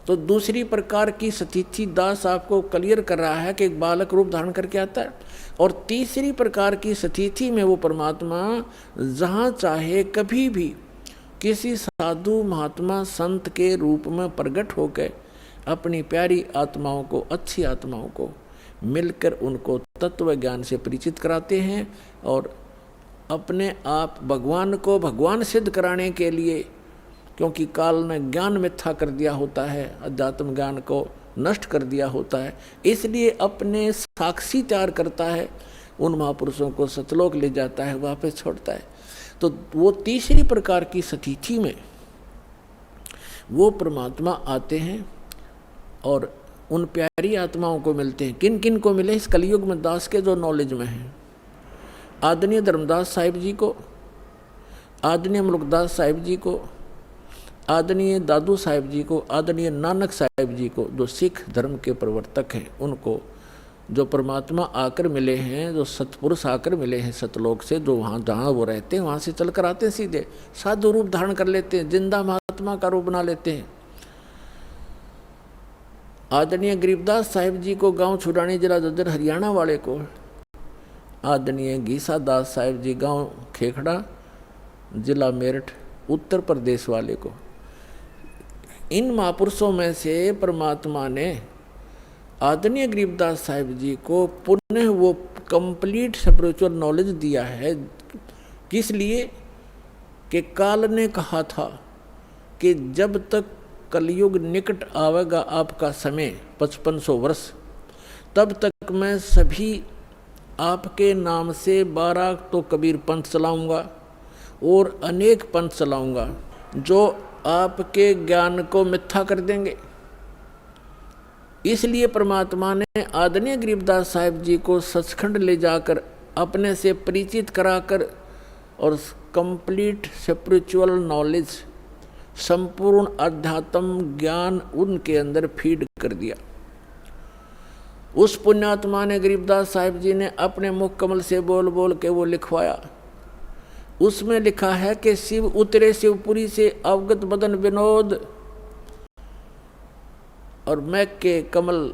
तो दूसरी प्रकार की स्थिति दास आपको क्लियर कर रहा है कि एक बालक रूप धारण करके आता है। और तीसरी प्रकार की स्थिति में वो परमात्मा जहाँ चाहे कभी भी किसी साधु महात्मा संत के रूप में प्रकट होकर अपनी प्यारी आत्माओं को, अच्छी आत्माओं को मिलकर उनको तत्व ज्ञान से परिचित कराते हैं। और अपने आप भगवान को भगवान सिद्ध कराने के लिए, क्योंकि काल ने ज्ञान मिथ्या कर दिया होता है, अध्यात्म ज्ञान को नष्ट कर दिया होता है, इसलिए अपने साक्षी तैयार करता है, उन महापुरुषों को सतलोक ले जाता है, वापस छोड़ता है। तो वो तीसरी प्रकार की स्थिति में वो परमात्मा आते हैं और उन प्यारी आत्माओं को मिलते हैं। किन किन को मिले इस कलयुग में? दास के जो नॉलेज में हैं, आदरणीय धर्मदास साहिब जी को, आदरणीय मुल्कदास साहिब जी को, आदरणीय दादू साहिब जी को, आदरणीय नानक साहिब जी को, जो सिख धर्म के प्रवर्तक हैं, उनको जो परमात्मा आकर मिले हैं, जो सतपुरुष आकर मिले हैं सतलोक से, जो वहाँ जहाँ वो रहते हैं वहाँ से चल कर आते हैं, सीधे साधु रूप धारण कर लेते हैं, जिंदा महात्मा का रूप बना लेते हैं। आदरणीय गरीबदास साहिब जी को गांव छुड़ानी जिला झज्जर हरियाणा वाले को, आदरणीय गीसा दास साहिब जी गांव खेखड़ा जिला मेरठ उत्तर प्रदेश वाले को, इन महापुरुषों में से परमात्मा ने आदरणीय गरीबदास साहिब जी को पुनः वो कंप्लीट स्पिरिचुअल नॉलेज दिया है। किस लिए? कि काल ने कहा था कि जब तक कलयुग निकट आवेगा आपका समय 5500 वर्ष, तब तक मैं सभी आपके नाम से 12 तो कबीर पंथ चलाऊंगा और अनेक पंथ चलाऊंगा जो आपके ज्ञान को मिथ्या कर देंगे। इसलिए परमात्मा ने आदरणीय गरीबदास साहिब जी को सचखंड ले जाकर अपने से परिचित कराकर और कंप्लीट स्पिरिचुअल नॉलेज, संपूर्ण अध्यात्म ज्ञान उनके अंदर फीड कर दिया। उस पुण्यात्मा ने गरीबदास साहिब जी ने अपने मुख कमल से बोल बोल के वो लिखवाया। उसमें लिखा है कि शिव उतरे शिवपुरी से अवगत बदन विनोद और मैक के कमल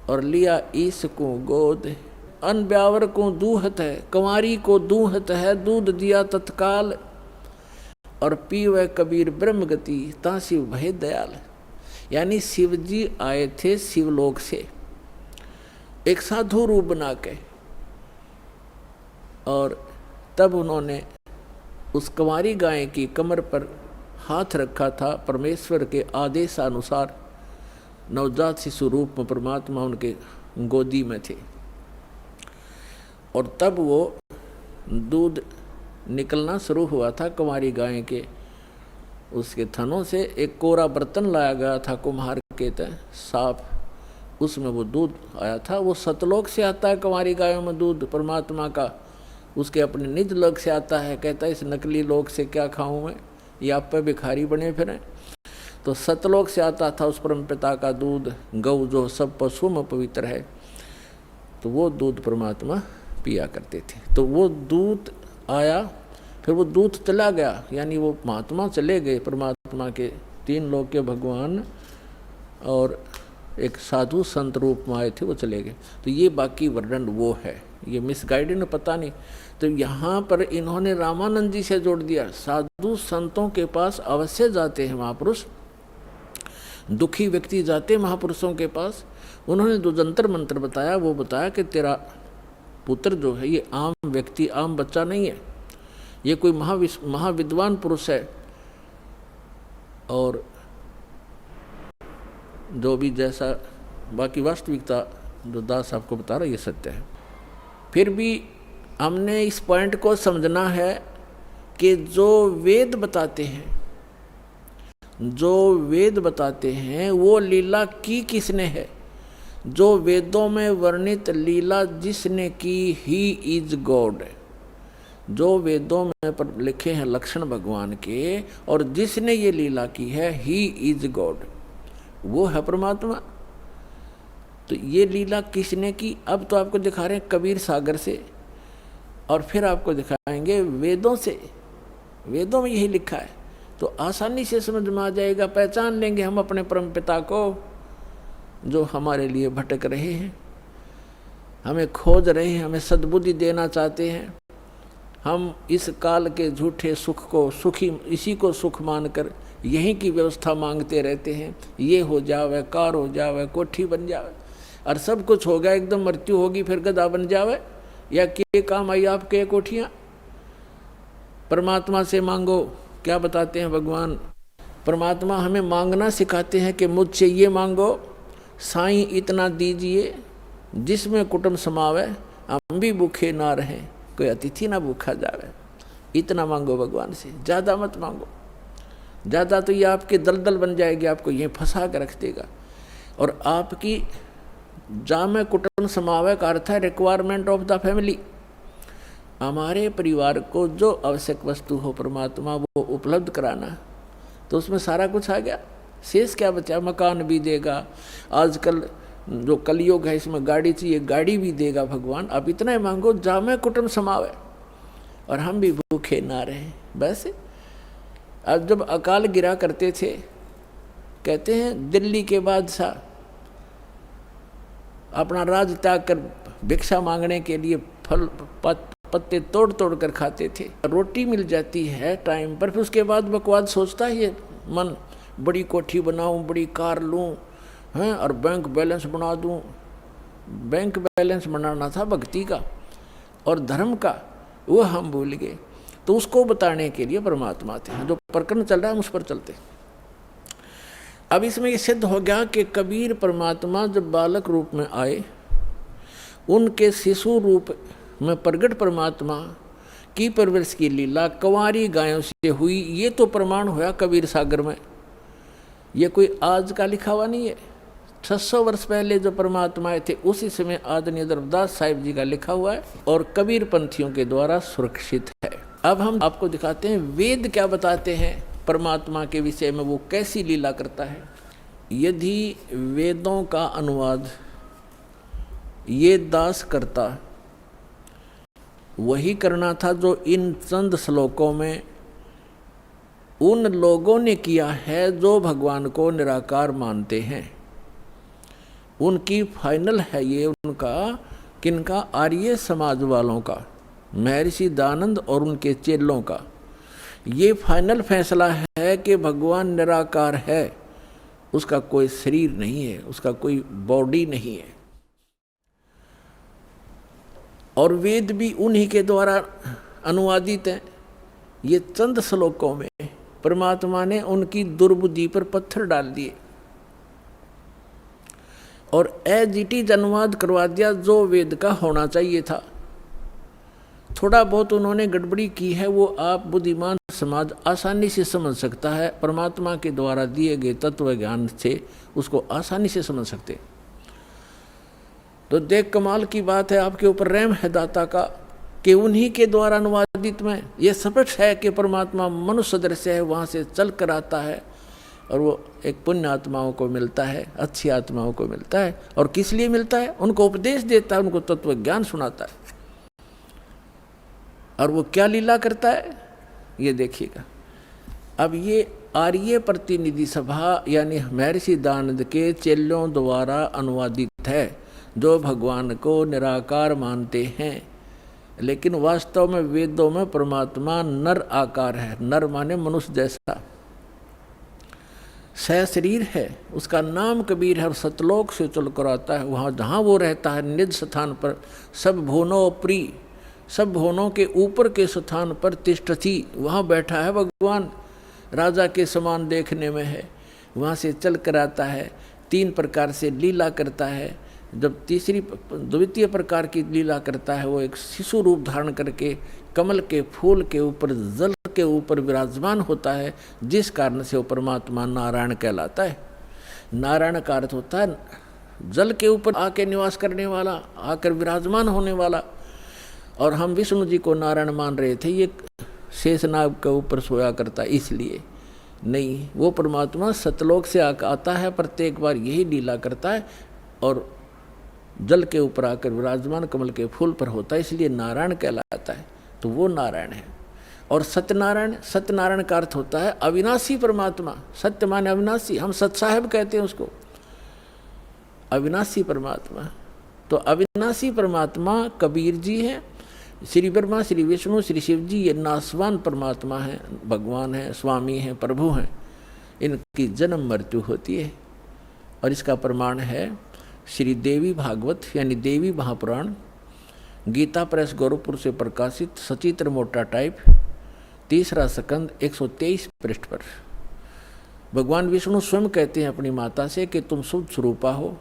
और लिया ईस को गोद। अन ब्यावर को दूहत है, कंवारी को दूहत है, दूध दिया तत्काल और पीवे कबीर ब्रह्म गति ता शिव भय दयाल। यानी शिव जी आए थे शिवलोक से एक साधु रूप बना के, और तब उन्होंने उस कंवारी गाय की कमर पर हाथ रखा था। परमेश्वर के आदेशानुसार नवजात शिशु रूप में परमात्मा उनके गोदी में थे, और तब वो दूध निकलना शुरू हुआ था कंवारी गाय के उसके थनों से। एक कोरा बर्तन लाया गया था कुम्हार के तय साफ, उसमें वो दूध आया था। वो सतलोक से आता है कंवारी गायों में दूध परमात्मा का, उसके अपने निज लोक से आता है। कहता है इस नकली लोक से क्या खाऊं मैं, ये आप पे भिखारी बने फिरें। तो सतलोक से आता था उस परम पिता का दूध, गौ जो सब पशुओं में पवित्र है, तो वो दूध परमात्मा पिया करते थे। तो वो दूध आया, फिर वो दूध चला गया, यानी वो महात्मा चले गए परमात्मा के, तीन लोक के भगवान और एक साधु संत रूप में आए थे, वो चले गए। तो ये बाकी वर्णन वो है, ये मिसगाइडेड पता नहीं। तो यहाँ पर इन्होंने रामानंद जी से जोड़ दिया। साधु संतों के पास अवश्य जाते हैं महापुरुष, दुखी व्यक्ति जाते महापुरुषों के पास। उन्होंने जो जंतर मंत्र बताया वो बताया कि तेरा पुत्र जो है ये आम व्यक्ति, आम बच्चा नहीं है, ये कोई महाविद्वान पुरुष है, और जो भी जैसा बाकी वास्तविकता जो दास आपको बता रहा है ये सत्य है। फिर भी हमने इस पॉइंट को समझना है कि जो वेद बताते हैं, जो वेद बताते हैं वो लीला की किसने है। जो वेदों में वर्णित लीला जिसने की ही इज गॉड। जो वेदों में पर लिखे हैं लक्षण भगवान के और जिसने ये लीला की है ही इज गॉड, वो है परमात्मा। तो ये लीला किसने की, अब तो आपको दिखा रहे हैं कबीर सागर से, और फिर आपको दिखाएंगे वेदों से। वेदों में यही लिखा है, तो आसानी से समझ में आ जाएगा, पहचान लेंगे हम अपने परम पिता को जो हमारे लिए भटक रहे हैं, हमें खोज रहे हैं, हमें सद्बुद्धि देना चाहते हैं। हम इस काल के झूठे सुख को सुखी, इसी को सुख मानकर यहीं की व्यवस्था मांगते रहते हैं। ये हो जावे, कार हो जावे, कोठी बन जावे, और सब कुछ हो गया, एकदम मृत्यु होगी फिर गधा बन जावे, या के काम आई आपके कोठियाँ। परमात्मा से मांगो, क्या बताते हैं भगवान। परमात्मा हमें मांगना सिखाते हैं कि मुझसे ये मांगो, साईं इतना दीजिए जिसमें कुटुंब समावे, हम भी भूखे ना रहें, कोई अतिथि ना भूखा जावे। इतना मांगो भगवान से, ज़्यादा मत मांगो। ज़्यादा तो ये आपके दलदल बन जाएगी, आपको ये फंसा कर रख देगा। और आपकी जामे कुटुंब समावे का अर्थ है रिक्वायरमेंट ऑफ द फैमिली। हमारे परिवार को जो आवश्यक वस्तु हो परमात्मा वो उपलब्ध कराना, तो उसमें सारा कुछ आ गया। शेष क्या बचा, मकान भी देगा, आजकल जो कलयुग है इसमें गाड़ी चाहिए, गाड़ी भी देगा भगवान। अब इतना ही मांगो, जामे कुटुंब समावे और हम भी भूखे ना रहें। बस अब जब अकाल गिरा करते थे, कहते हैं दिल्ली के बादशाह अपना राज त्याग कर भिक्षा मांगने के लिए फल पत्ते तोड़ तोड़ कर खाते थे। रोटी मिल जाती है टाइम पर, फिर उसके बाद बकवाद सोचता है ये मन, बड़ी कोठी बनाऊं, बड़ी कार लूं, हैं, और बैंक बैलेंस बना दूं। बैंक बैलेंस बनाना था भक्ति का और धर्म का, वो हम भूल गए। तो उसको बताने के लिए परमात्मा थे। जो प्रकरण चल रहा है उस पर चलते। अब इसमें ये सिद्ध हो गया कि कबीर परमात्मा जब बालक रूप में आए, उनके शिशु रूप में प्रगट परमात्मा की परवरिश की लीला कंवारी गायों से हुई। ये तो प्रमाण हुआ कबीर सागर में, ये कोई आज का लिखा हुआ नहीं है। 600 वर्ष पहले जो परमात्मा आए थे उसी समय आदरणीय धर्मदास साहिब जी का लिखा हुआ है और कबीर पंथियों के द्वारा सुरक्षित है। अब हम आपको दिखाते हैं वेद क्या बताते हैं परमात्मा के विषय में, वो कैसी लीला करता है। यदि वेदों का अनुवाद ये दास करता, वही करना था जो इन चंद श्लोकों में उन लोगों ने किया है जो भगवान को निराकार मानते हैं। उनकी फाइनल है ये, उनका किनका, आर्य समाज वालों का, महर्षि दयानंद और उनके चेलों का ये फाइनल फैसला है कि भगवान निराकार है, उसका कोई शरीर नहीं है, उसका कोई बॉडी नहीं है। और वेद भी उन्हीं के द्वारा अनुवादित हैं। ये चंद श्लोकों में परमात्मा ने उनकी दुर्बुद्धि पर पत्थर डाल दिए और एज इट इज अनुवाद करवा दिया जो वेद का होना चाहिए था। थोड़ा बहुत उन्होंने गड़बड़ी की है, वो आप बुद्धिमान समाज आसानी से समझ सकता है। परमात्मा के द्वारा दिए गए तत्व ज्ञान से उसको आसानी से समझ सकते। तो देख कमाल की बात है, आपके ऊपर रहम है दाता का कि उन्हीं के द्वारा अनुवादित में ये स्पष्ट है कि परमात्मा मनुष्य दृश्य है, वहाँ से चल कर आता है और वो एक पुण्य आत्माओं को मिलता है, अच्छी आत्माओं को मिलता है। और किस लिए मिलता है? उनको उपदेश देता है, उनको तत्व ज्ञान सुनाता है। और वो क्या लीला करता है ये देखिएगा। अब ये आर्य प्रतिनिधि सभा यानी महर्षि दयानंद के चेलों द्वारा अनुवादित है जो भगवान को निराकार मानते हैं, लेकिन वास्तव में वेदों में परमात्मा नर आकार है। नर माने मनुष्य जैसा, सशरीर है, उसका नाम कबीर है और सतलोक से चल कर आता है। वहाँ जहाँ वो रहता है निज स्थान पर, सब भुवनों प्रिय, सब भुवनों के ऊपर के स्थान पर तिष्ठति, वहाँ बैठा है भगवान, राजा के समान देखने में है। वहाँ से चल कर आता है, 3 प्रकार से लीला करता है। जब द्वितीय प्रकार की लीला करता है, वो एक शिशु रूप धारण करके कमल के फूल के ऊपर, जल के ऊपर विराजमान होता है, जिस कारण से वो परमात्मा नारायण कहलाता है। नारायण का अर्थ होता है जल के ऊपर आके निवास करने वाला, आकर विराजमान होने वाला। और हम विष्णु जी को नारायण मान रहे थे, ये शेषनाग के ऊपर सोया करता, इसलिए नहीं, वो परमात्मा सतलोक से आता है, प्रत्येक बार यही लीला करता है और जल के ऊपर आकर विराजमान कमल के फूल पर होता है, इसलिए नारायण कहलाता है। तो वो नारायण है। और सत्यनारायण, सत्यनारायण का अर्थ होता है अविनाशी परमात्मा। सत्य माने अविनाशी, हम सत साहेब कहते हैं उसको, अविनाशी परमात्मा। तो अविनाशी परमात्मा कबीर जी हैं, श्री ब्रह्मा, श्री विष्णु, श्री शिव जी ये नासवान परमात्मा हैं, भगवान हैं, स्वामी हैं, प्रभु हैं। इनकी जन्म मृत्यु होती है और इसका प्रमाण है श्री देवी भागवत यानी देवी महापुराण, गीता प्रेस गोरखपुर से प्रकाशित, सचित्र मोटा टाइप, 3रा स्कंद 123 पृष्ठ पर। भगवान विष्णु स्वयं कहते हैं अपनी माता से कि तुम शुद्ध स्वरूपा हो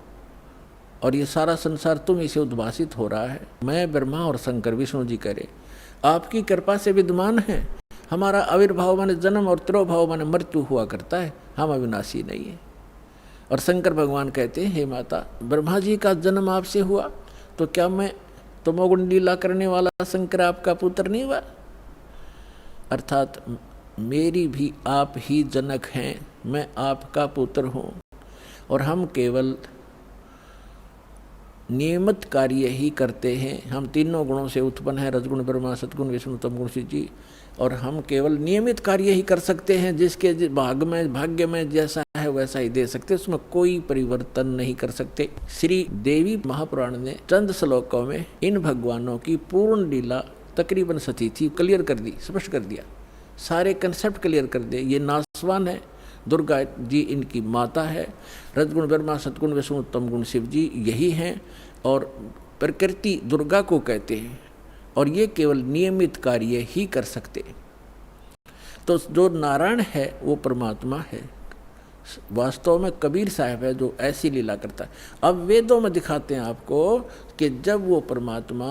और ये सारा संसार तुम इसे उद्भासित हो रहा है। मैं ब्रह्मा और शंकर, विष्णु जी करे, आपकी कृपा से विद्यमान है। हमारा आविर्भाव माने जन्म और तिरोभाव माने मृत्यु हुआ करता है, हम अविनाशी नहीं है। और शंकर भगवान कहते हैं, हे माता, ब्रह्मा जी का जन्म आपसे हुआ तो क्या मैं तमोगुण लीला करने वाला शंकर आपका पुत्र नहीं हुआ? अर्थात मेरी भी आप ही जनक हैं, मैं आपका पुत्र हूँ और हम केवल नियमित कार्य ही करते हैं। हम तीनों गुणों से उत्पन्न हैं, रजगुण ब्रह्मा, सतगुण विष्णु, तमगुण शिव जी, और हम केवल नियमित कार्य ही कर सकते हैं। जिसके भाग्य में जैसा है वैसा ही दे सकते, उसमें कोई परिवर्तन नहीं कर सकते। श्री देवी महापुराण ने चंद श्लोकों में इन भगवानों की पूर्ण लीला तकरीबन सती थी क्लियर कर दी, स्पष्ट कर दिया, सारे कंसेप्ट क्लियर कर दिए। ये नासवान है, दुर्गा जी इनकी माता है, रजगुण ब्रह्मा, सतगुण विष्णु, तमगुण शिव जी यही हैं और प्रकृति दुर्गा को कहते हैं और ये केवल नियमित कार्य ही कर सकते। तो जो नारायण है वो परमात्मा है, वास्तव में कबीर साहब है जो ऐसी लीला करता है। अब वेदों में दिखाते हैं आपको कि जब वो परमात्मा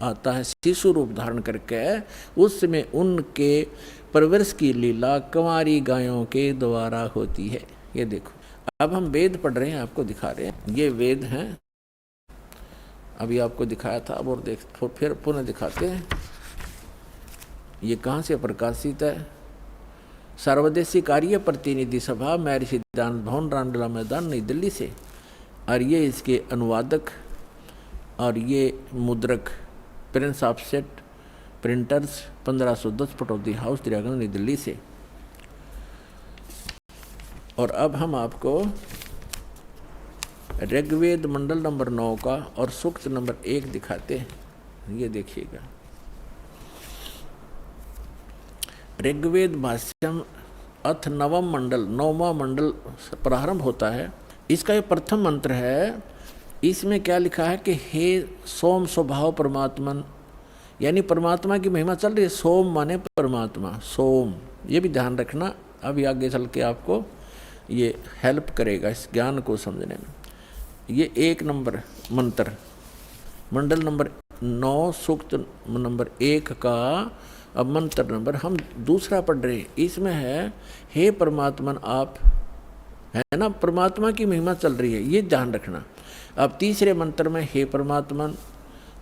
आता है शिशु रूप धारण करके, उस समय उनके परवरिश की लीला कंवारी गायों के द्वारा होती है। ये देखो, अब हम वेद पढ़ रहे हैं, आपको दिखा रहे हैं। ये वेद हैं, अभी आपको दिखाया था, अब और फिर पुनः दिखाते हैं। ये कहाँ से प्रकाशित है? सर्वदेशी कार्य प्रतिनिधि सभा, महर्षि दयानंद भवन, रामलीला मैदान, नई दिल्ली से। और ये इसके अनुवादक और ये मुद्रक Prince offset printers 1510 Pataudi house, Daryaganj, नई दिल्ली से। और अब हम आपको ऋग्वेद मंडल नंबर 9 का और सूक्त नंबर 1 दिखाते हैं। ये देखिएगा, ऋग्वेद भाष्यम अथ नवम मंडल, 9वां मंडल प्रारंभ होता है। इसका ये प्रथम मंत्र है। इसमें क्या लिखा है कि हे सोम स्वभाव परमात्मन, यानी परमात्मा की महिमा चल रही है। सोम माने परमात्मा, सोम, ये भी ध्यान रखना, अभी आगे चल के आपको ये हेल्प करेगा इस ज्ञान को समझने में। ये 1 नंबर मंत्र, मंडल नंबर 9 सूक्त नंबर 1 का अब मंत्र नंबर हम दूसरा पढ़ रहे हैं। इसमें है हे परमात्मन आप, है ना, परमात्मा की महिमा चल रही है, ये ध्यान रखना। अब तीसरे मंत्र में हे परमात्मन,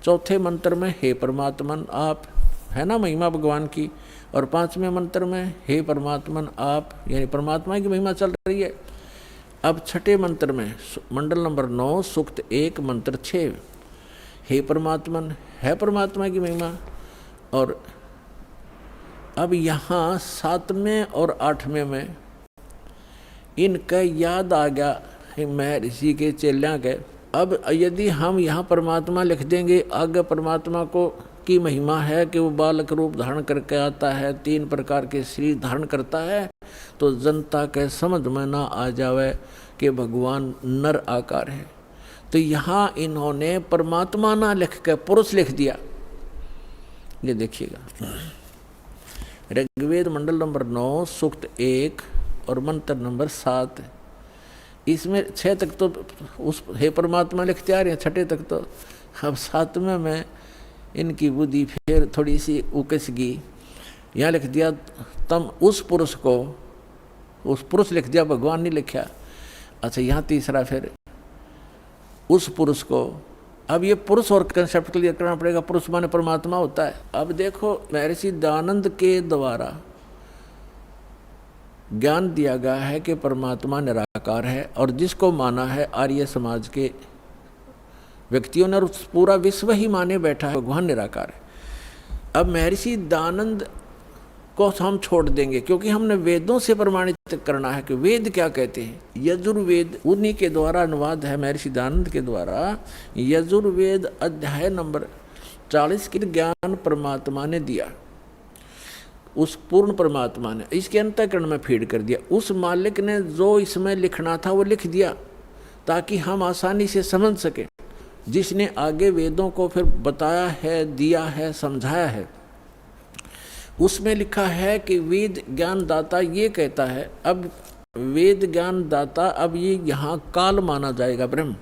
चौथे मंत्र में हे परमात्मन आप, है ना, महिमा भगवान की। और 5वें मंत्र में हे परमात्मन आप, यानी परमात्मा की महिमा चल रही है। अब छठे मंत्र में मंडल नंबर 9 सूक्त 1 मंत्र 6, हे परमात्मन, है परमात्मा की महिमा। और अब यहाँ 7वें और 8वें में इनका याद आ गया महर्षि के चेल्या के। अब यदि हम यहाँ परमात्मा लिख देंगे, आगे परमात्मा को की महिमा है कि वो बालक रूप धारण करके आता है, 3 प्रकार के शरीर धारण करता है, तो जनता के समझ में ना आ जावे कि भगवान नर आकार है। तो यहाँ इन्होंने परमात्मा ना लिख के पुरुष लिख दिया। ये देखिएगा, ऋग्वेद मंडल नंबर 9 सूक्त 1 और मंत्र नंबर 7, इसमें 6 तक तो उस हे परमात्मा लिखते आ रहे हैं, 6ठे तक तो। अब 7वें में इनकी बुद्धि फिर थोड़ी सी उकस गई, यहाँ लिख दिया तम उस पुरुष को, उस पुरुष लिख दिया, भगवान नहीं लिखा। अच्छा, यहाँ तीसरा फिर उस पुरुष को। अब ये पुरुष और कंसेप्ट क्लियर करना पड़ेगा, पुरुष माने परमात्मा होता है। अब देखो महर्षि दयानंद के द्वारा ज्ञान दिया गया है कि परमात्मा निराकार है, और जिसको माना है आर्य समाज के व्यक्तियों ने, और पूरा विश्व ही माने बैठा है भगवान निराकार है। अब महर्षि दयानंद को हम छोड़ देंगे, क्योंकि हमने वेदों से प्रमाणित करना है कि वेद क्या कहते हैं। यजुर्वेद उन्हीं के द्वारा अनुवाद है, महर्षि दयानंद के द्वारा। यजुर्वेद अध्याय नंबर 40 के ज्ञान परमात्मा ने दिया, उस पूर्ण परमात्मा ने इसके अंतःकरण में फीड कर दिया। उस मालिक ने जो इसमें लिखना था वो लिख दिया, ताकि हम आसानी से समझ सकें। जिसने आगे वेदों को फिर बताया है, दिया है, समझाया है, उसमें लिखा है कि वेद ज्ञान दाता ये कहता है। अब वेद ज्ञान दाता, अब ये यहाँ काल माना जाएगा ब्रह्म,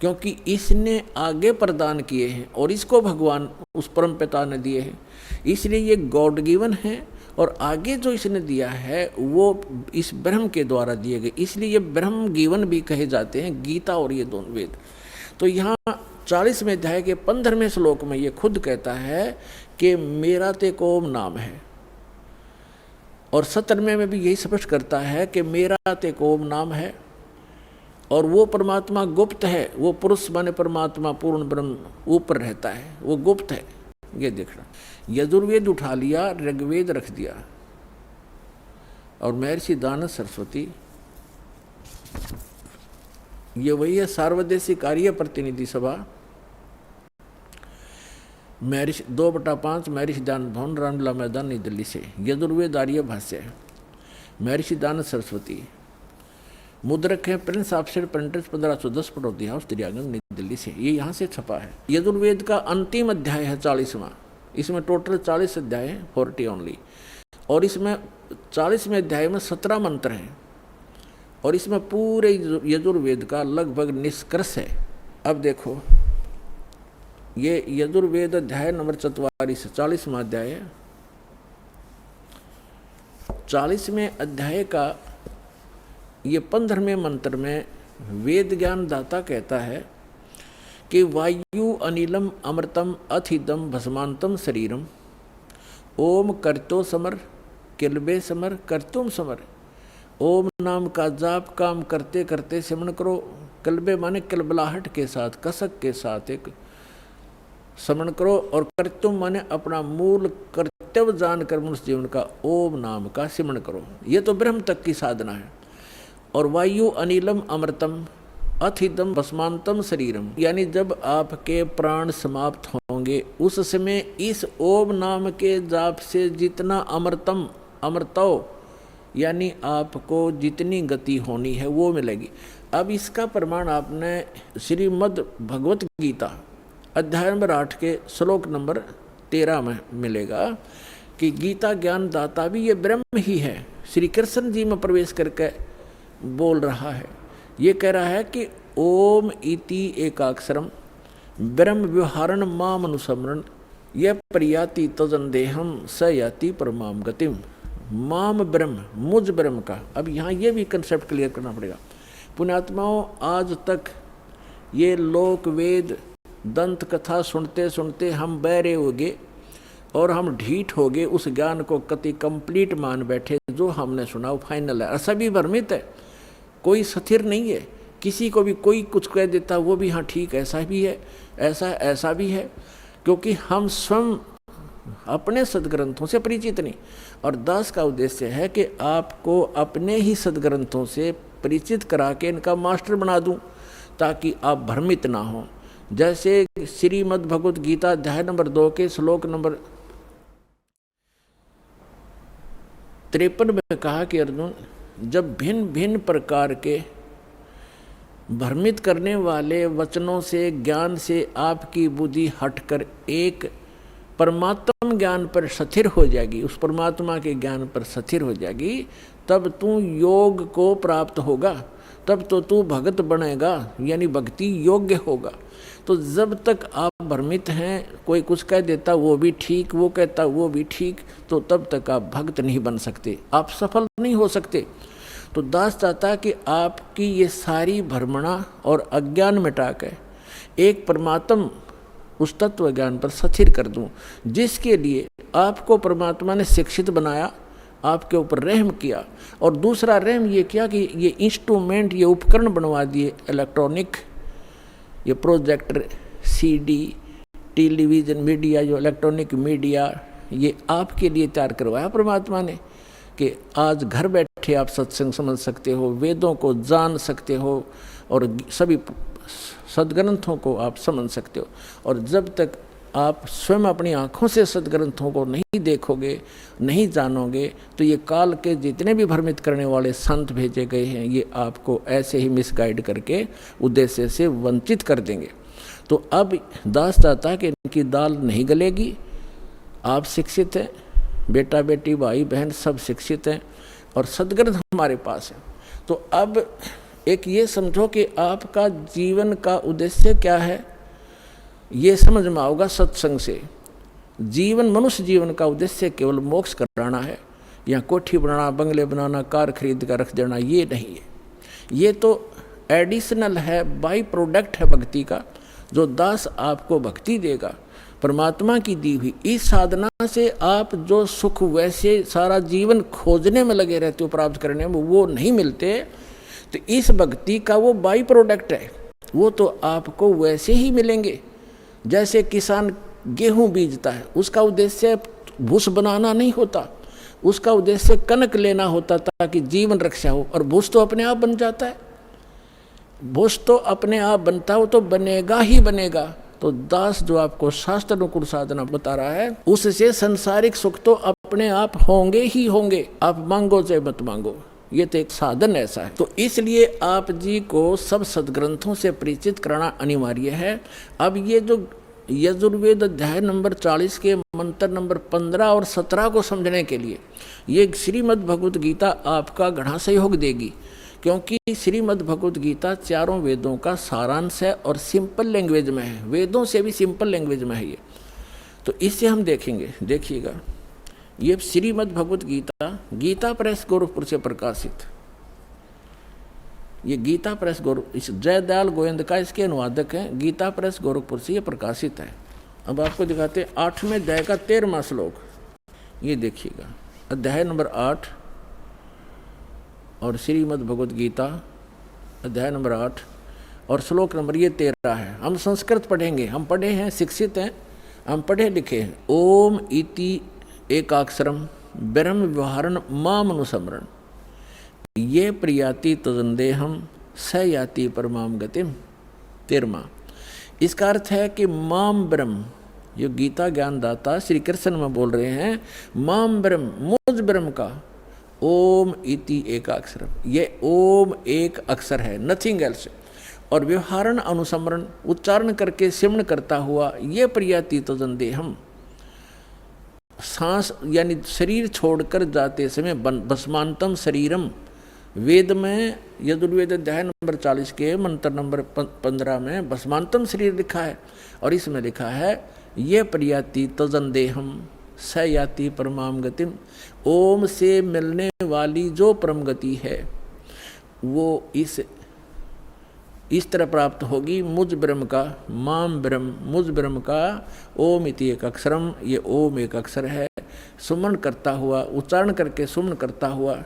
क्योंकि इसने आगे प्रदान किए हैं और इसको भगवान उस परम पिता ने दिए हैं, इसलिए ये गॉड गिवन है। और आगे जो इसने दिया है वो इस ब्रह्म के द्वारा दिए गए, इसलिए ये ब्रह्म गिवन भी कहे जाते हैं, गीता और ये दोनों वेद। तो यहाँ 40वें अध्याय के 15वें श्लोक में ये खुद कहता है कि मेरा ते कोम नाम है, और 17वें में भी यही स्पष्ट करता है कि मेरा ते कोम नाम है। और वो परमात्मा गुप्त है, वो पुरुष माने परमात्मा पूर्ण ब्रह्म ऊपर रहता है, वो गुप्त है। ये देखना, यजुर्वेद उठा लिया, ऋग्वेद रख दिया, और महर्षि दयानंद सरस्वती ये वही है। सार्वदेशी कार्य प्रतिनिधि सभा, महर्षि 2/5 महर्षि दयानंद भवन, रामलीला मैदान, नई दिल्ली से। यजुर्वेद आर्य भाष्य, महर्षि दयानंद सरस्वती, मुद्रक है Prince offset printers 1510 Pataudi house, Daryaganj, नई दिल्ली से। ये यहाँ से छपा है। यजुर्वेद का अंतिम अध्याय है 40वां। इसमें टोटल 40 अध्याय हैं, 40 ओनली। और इसमें 40वें अध्याय में 17 मंत्र हैं, और इसमें पूरे यजुर्वेद का लगभग निष्कर्ष है। अब देखो, ये यजुर्वेद अध्याय नंबर 44, 40वां अध्याय है। 40वें अध्याय का ये 15वें मंत्र में वेद ज्ञान दाता कहता है कि वायु अनिलम अमृतम अथिदम भस्मांतम शरीरम ओम करतो समर किलबे समर करतुम समर। ओम नाम का जाप काम करते करते सिमरण करो। कलबे माने कलबलाहट के साथ, कसक के साथ एक स्मरण करो। और कर्तुम माने अपना मूल कर्तव्य जानकर मनुष्य जीवन का ओम नाम का सिमरण करो। ये तो ब्रह्म तक की साधना है। और वायु अनिलम अमृतम अथिदम भस्मांतम शरीरम, यानी जब आपके प्राण समाप्त होंगे उस समय इस ओम नाम के जाप से जितना अमृतम अमृतो, यानी आपको जितनी गति होनी है वो मिलेगी। अब इसका प्रमाण आपने श्रीमद् भगवत गीता अध्याय नंबर 8 के श्लोक नंबर 13 में मिलेगा कि गीता ज्ञान दाता भी ये ब्रह्म ही है। श्री कृष्ण जी में प्रवेश करके बोल रहा है। ये कह रहा है कि ओम इति एकाक्षरम ब्रह्म व्यवहारण माम अनुसमरण यह प्रयाति तजन देहम स याति परमाम गतिम। माम ब्रह्म, मुझ ब्रह्म का। अब यहाँ ये भी कंसेप्ट क्लियर करना पड़ेगा। पुण्यात्माओं, आज तक ये लोक वेद दंत कथा सुनते सुनते हम बहरे हो गए और हम ढीठ हो गए, उस ज्ञान को कति कंप्लीट मान बैठे। जो हमने सुना वो फाइनल है और सभी भ्रमित है, कोई स्थिर नहीं है। किसी को भी कोई कुछ कह देता वो भी हाँ ठीक ऐसा भी है, ऐसा भी है, क्योंकि हम स्वयं अपने सदग्रंथों से परिचित नहीं। और दास का उद्देश्य है कि आपको अपने ही सदग्रंथों से परिचित करा के इनका मास्टर बना दूं ताकि आप भ्रमित ना हो। जैसे श्रीमद् भगवत गीता अध्याय नंबर 2 के श्लोक नंबर 53 में कहा कि अर्जुन, जब भिन्न भिन्न प्रकार के भ्रमित करने वाले वचनों से, ज्ञान से आपकी बुद्धि हटकर एक परमात्मा ज्ञान पर स्थिर हो जाएगी, उस परमात्मा के ज्ञान पर स्थिर हो जाएगी, तब तू योग को प्राप्त होगा, तब तो तू भगत बनेगा, यानी भक्ति योग्य होगा। तो जब तक आप भ्रमित हैं, कोई कुछ कह देता वो भी ठीक, वो कहता वो भी ठीक, तो तब तक आप भक्त नहीं बन सकते, आप सफल नहीं हो सकते। तो दास चाहता कि आपकी ये सारी भ्रमणा और अज्ञान मिटा के एक परमात्म उस तत्व ज्ञान पर स्थिर कर दूं, जिसके लिए आपको परमात्मा ने शिक्षित बनाया, आपके ऊपर रहम किया। और दूसरा रहम ये किया कि ये इंस्ट्रूमेंट, ये उपकरण बनवा दिए इलेक्ट्रॉनिक, ये प्रोजेक्टर, सीडी, टेलीविज़न मीडिया, जो इलेक्ट्रॉनिक मीडिया, ये आपके लिए तैयार करवाया परमात्मा ने कि आज घर बैठे आप सत्संग समझ सकते हो, वेदों को जान सकते हो और सभी सदग्रंथों को आप समझ सकते हो। और जब तक आप स्वयं अपनी आँखों से सदग्रंथों को नहीं देखोगे, नहीं जानोगे, तो ये काल के जितने भी भ्रमित करने वाले संत भेजे गए हैं, ये आपको ऐसे ही मिसगाइड करके उद्देश्य से वंचित कर देंगे। तो अब दास दाता कि इनकी दाल नहीं गलेगी। आप शिक्षित हैं, बेटा बेटी भाई बहन सब शिक्षित हैं और सदग्रंथ हमारे पास है। तो अब एक ये समझो कि आपका जीवन का उद्देश्य क्या है, ये समझ में आओगा सत्संग से। जीवन, मनुष्य जीवन का उद्देश्य केवल मोक्ष कराना है, या कोठी बनाना, बंगले बनाना, कार खरीद कर रख देना, ये नहीं है। ये तो एडिशनल है, बाई प्रोडक्ट है भक्ति का, जो दास आपको भक्ति देगा परमात्मा की दी हुई। इस साधना से आप जो सुख वैसे सारा जीवन खोजने में लगे रहते हो, प्राप्त करने में, वो नहीं मिलते। तो इस भक्ति का वो बाई प्रोडक्ट है, वो तो आपको वैसे ही मिलेंगे। जैसे किसान गेहूं बीजता है, उसका उद्देश्य भूस बनाना नहीं होता, उसका उद्देश्य कनक लेना होता ताकि जीवन रक्षा हो, और भूस तो अपने आप बन जाता है। भूस तो अपने आप बनता हो तो बनेगा ही बनेगा। तो दास जो आपको शास्त्र अनुकूल साधना बता रहा है, उससे संसारिक सुख तो अपने आप होंगे ही होंगे, आप मांगो चाहे मत मांगो, ये तो एक साधन ऐसा है। तो इसलिए आप जी को सब सदग्रंथों से परिचित कराना अनिवार्य है। अब ये जो यजुर्वेद अध्याय नंबर 40 के मंत्र नंबर 15 और 17 को समझने के लिए ये श्रीमद् भगवत गीता आपका घना सहयोग देगी, क्योंकि श्रीमद् भगवत गीता चारों वेदों का सारांश है और सिंपल लैंग्वेज में है, वेदों से भी सिंपल लैंग्वेज में है ये। तो इससे हम देखेंगे, देखिएगा, ये श्रीमद् भगवत गीता गीता प्रेस गोरखपुर से प्रकाशित, ये गीता प्रेस इस जयदयाल गोविंद का इसके अनुवादक हैं, गीता प्रेस गोरखपुर से ये प्रकाशित है। अब आपको दिखाते 8वें अध्याय का 13वां श्लोक, ये देखिएगा, अध्याय नंबर 8 और श्रीमद् भगवद गीता अध्याय नंबर 8 और श्लोक नंबर ये 13 है। हम संस्कृत पढ़ेंगे, हम पढ़े हैं, शिक्षित हैं, हम पढ़े लिखे हैं। ओम इति एकाक्षरम ब्रह्म व्यवहारण माम अनुसमरण ये प्रियाति तजंदेहम स याति परमाम गतिम। 13वां, इसका अर्थ है कि माम ब्रह्म, जो गीता ज्ञानदाता श्री कृष्ण में बोल रहे हैं, माम ब्रह्म, मुझ ब्रह्म का, ओम इति एकाक्षरम, ये ओम एक अक्षर है, नथिंग एल्स, और व्यवहारण अनुसमरण उच्चारण करके सिमरण करता हुआ, ये प्रियाति तजंदेहम, सांस यानी शरीर छोड़कर जाते समय भस्मांतम शरीरम, वेद में यजुर्वेद अध्याय नंबर 40 के मंत्र नंबर 15 में भस्मांतम शरीर लिखा है, और इसमें लिखा है ये प्रियाति तजंदेहम स याति परमाम गतिम, ओम से मिलने वाली जो परम गति है वो इस तरह प्राप्त होगी, मुझ ब्रह्म का, माम ब्रह्म, मुझ ब्रह्म का, ओम इति एक अक्षरम, ये ओम एक अक्षर है, सुमन करता हुआ, उच्चारण करके सुमन करता हुआ,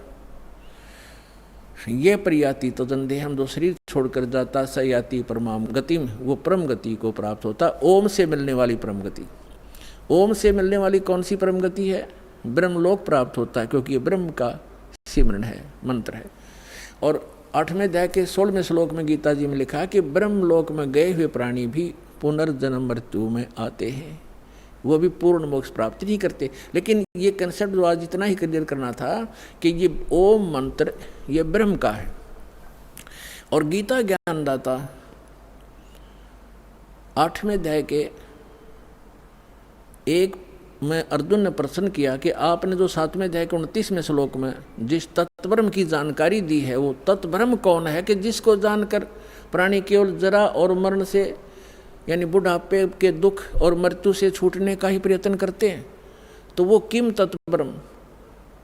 ये प्रियाति तजंदेहम, जो शरीर छोड़कर जाता, स याति परमाम गतिम, वो परम गति को प्राप्त होता, ओम से मिलने वाली परम गति। ओम से मिलने वाली कौन सी परम गति है? ब्रह्मलोक प्राप्त होता है, क्योंकि ये ब्रह्म का सिमरण है, मंत्र है। और 8वें अध्याय के 16वें श्लोक में गीता जी में लिखा है कि ब्रह्मलोक में गए हुए प्राणी भी पुनर्जन्म मृत्यु में आते हैं, वो भी पूर्ण मोक्ष प्राप्ति नहीं करते। लेकिन ये कंसेप्ट जो आज इतना ही क्लियर करना था कि ये ओम मंत्र ये ब्रह्म का है। और गीता ज्ञानदाता 8वें अध्याय के 1 में अर्जुन ने प्रश्न किया कि आपने जो 7वें अध्याय के 29वें श्लोक में जिस तत्ब्रह्म की जानकारी दी है, वो तत्ब्रह्म कौन है कि जिसको जानकर प्राणी केवल जरा और मरण से यानी बुढ़ापे के दुख और मृत्यु से छूटने का ही प्रयत्न करते हैं। तो वो किम तत्ब्रह्म,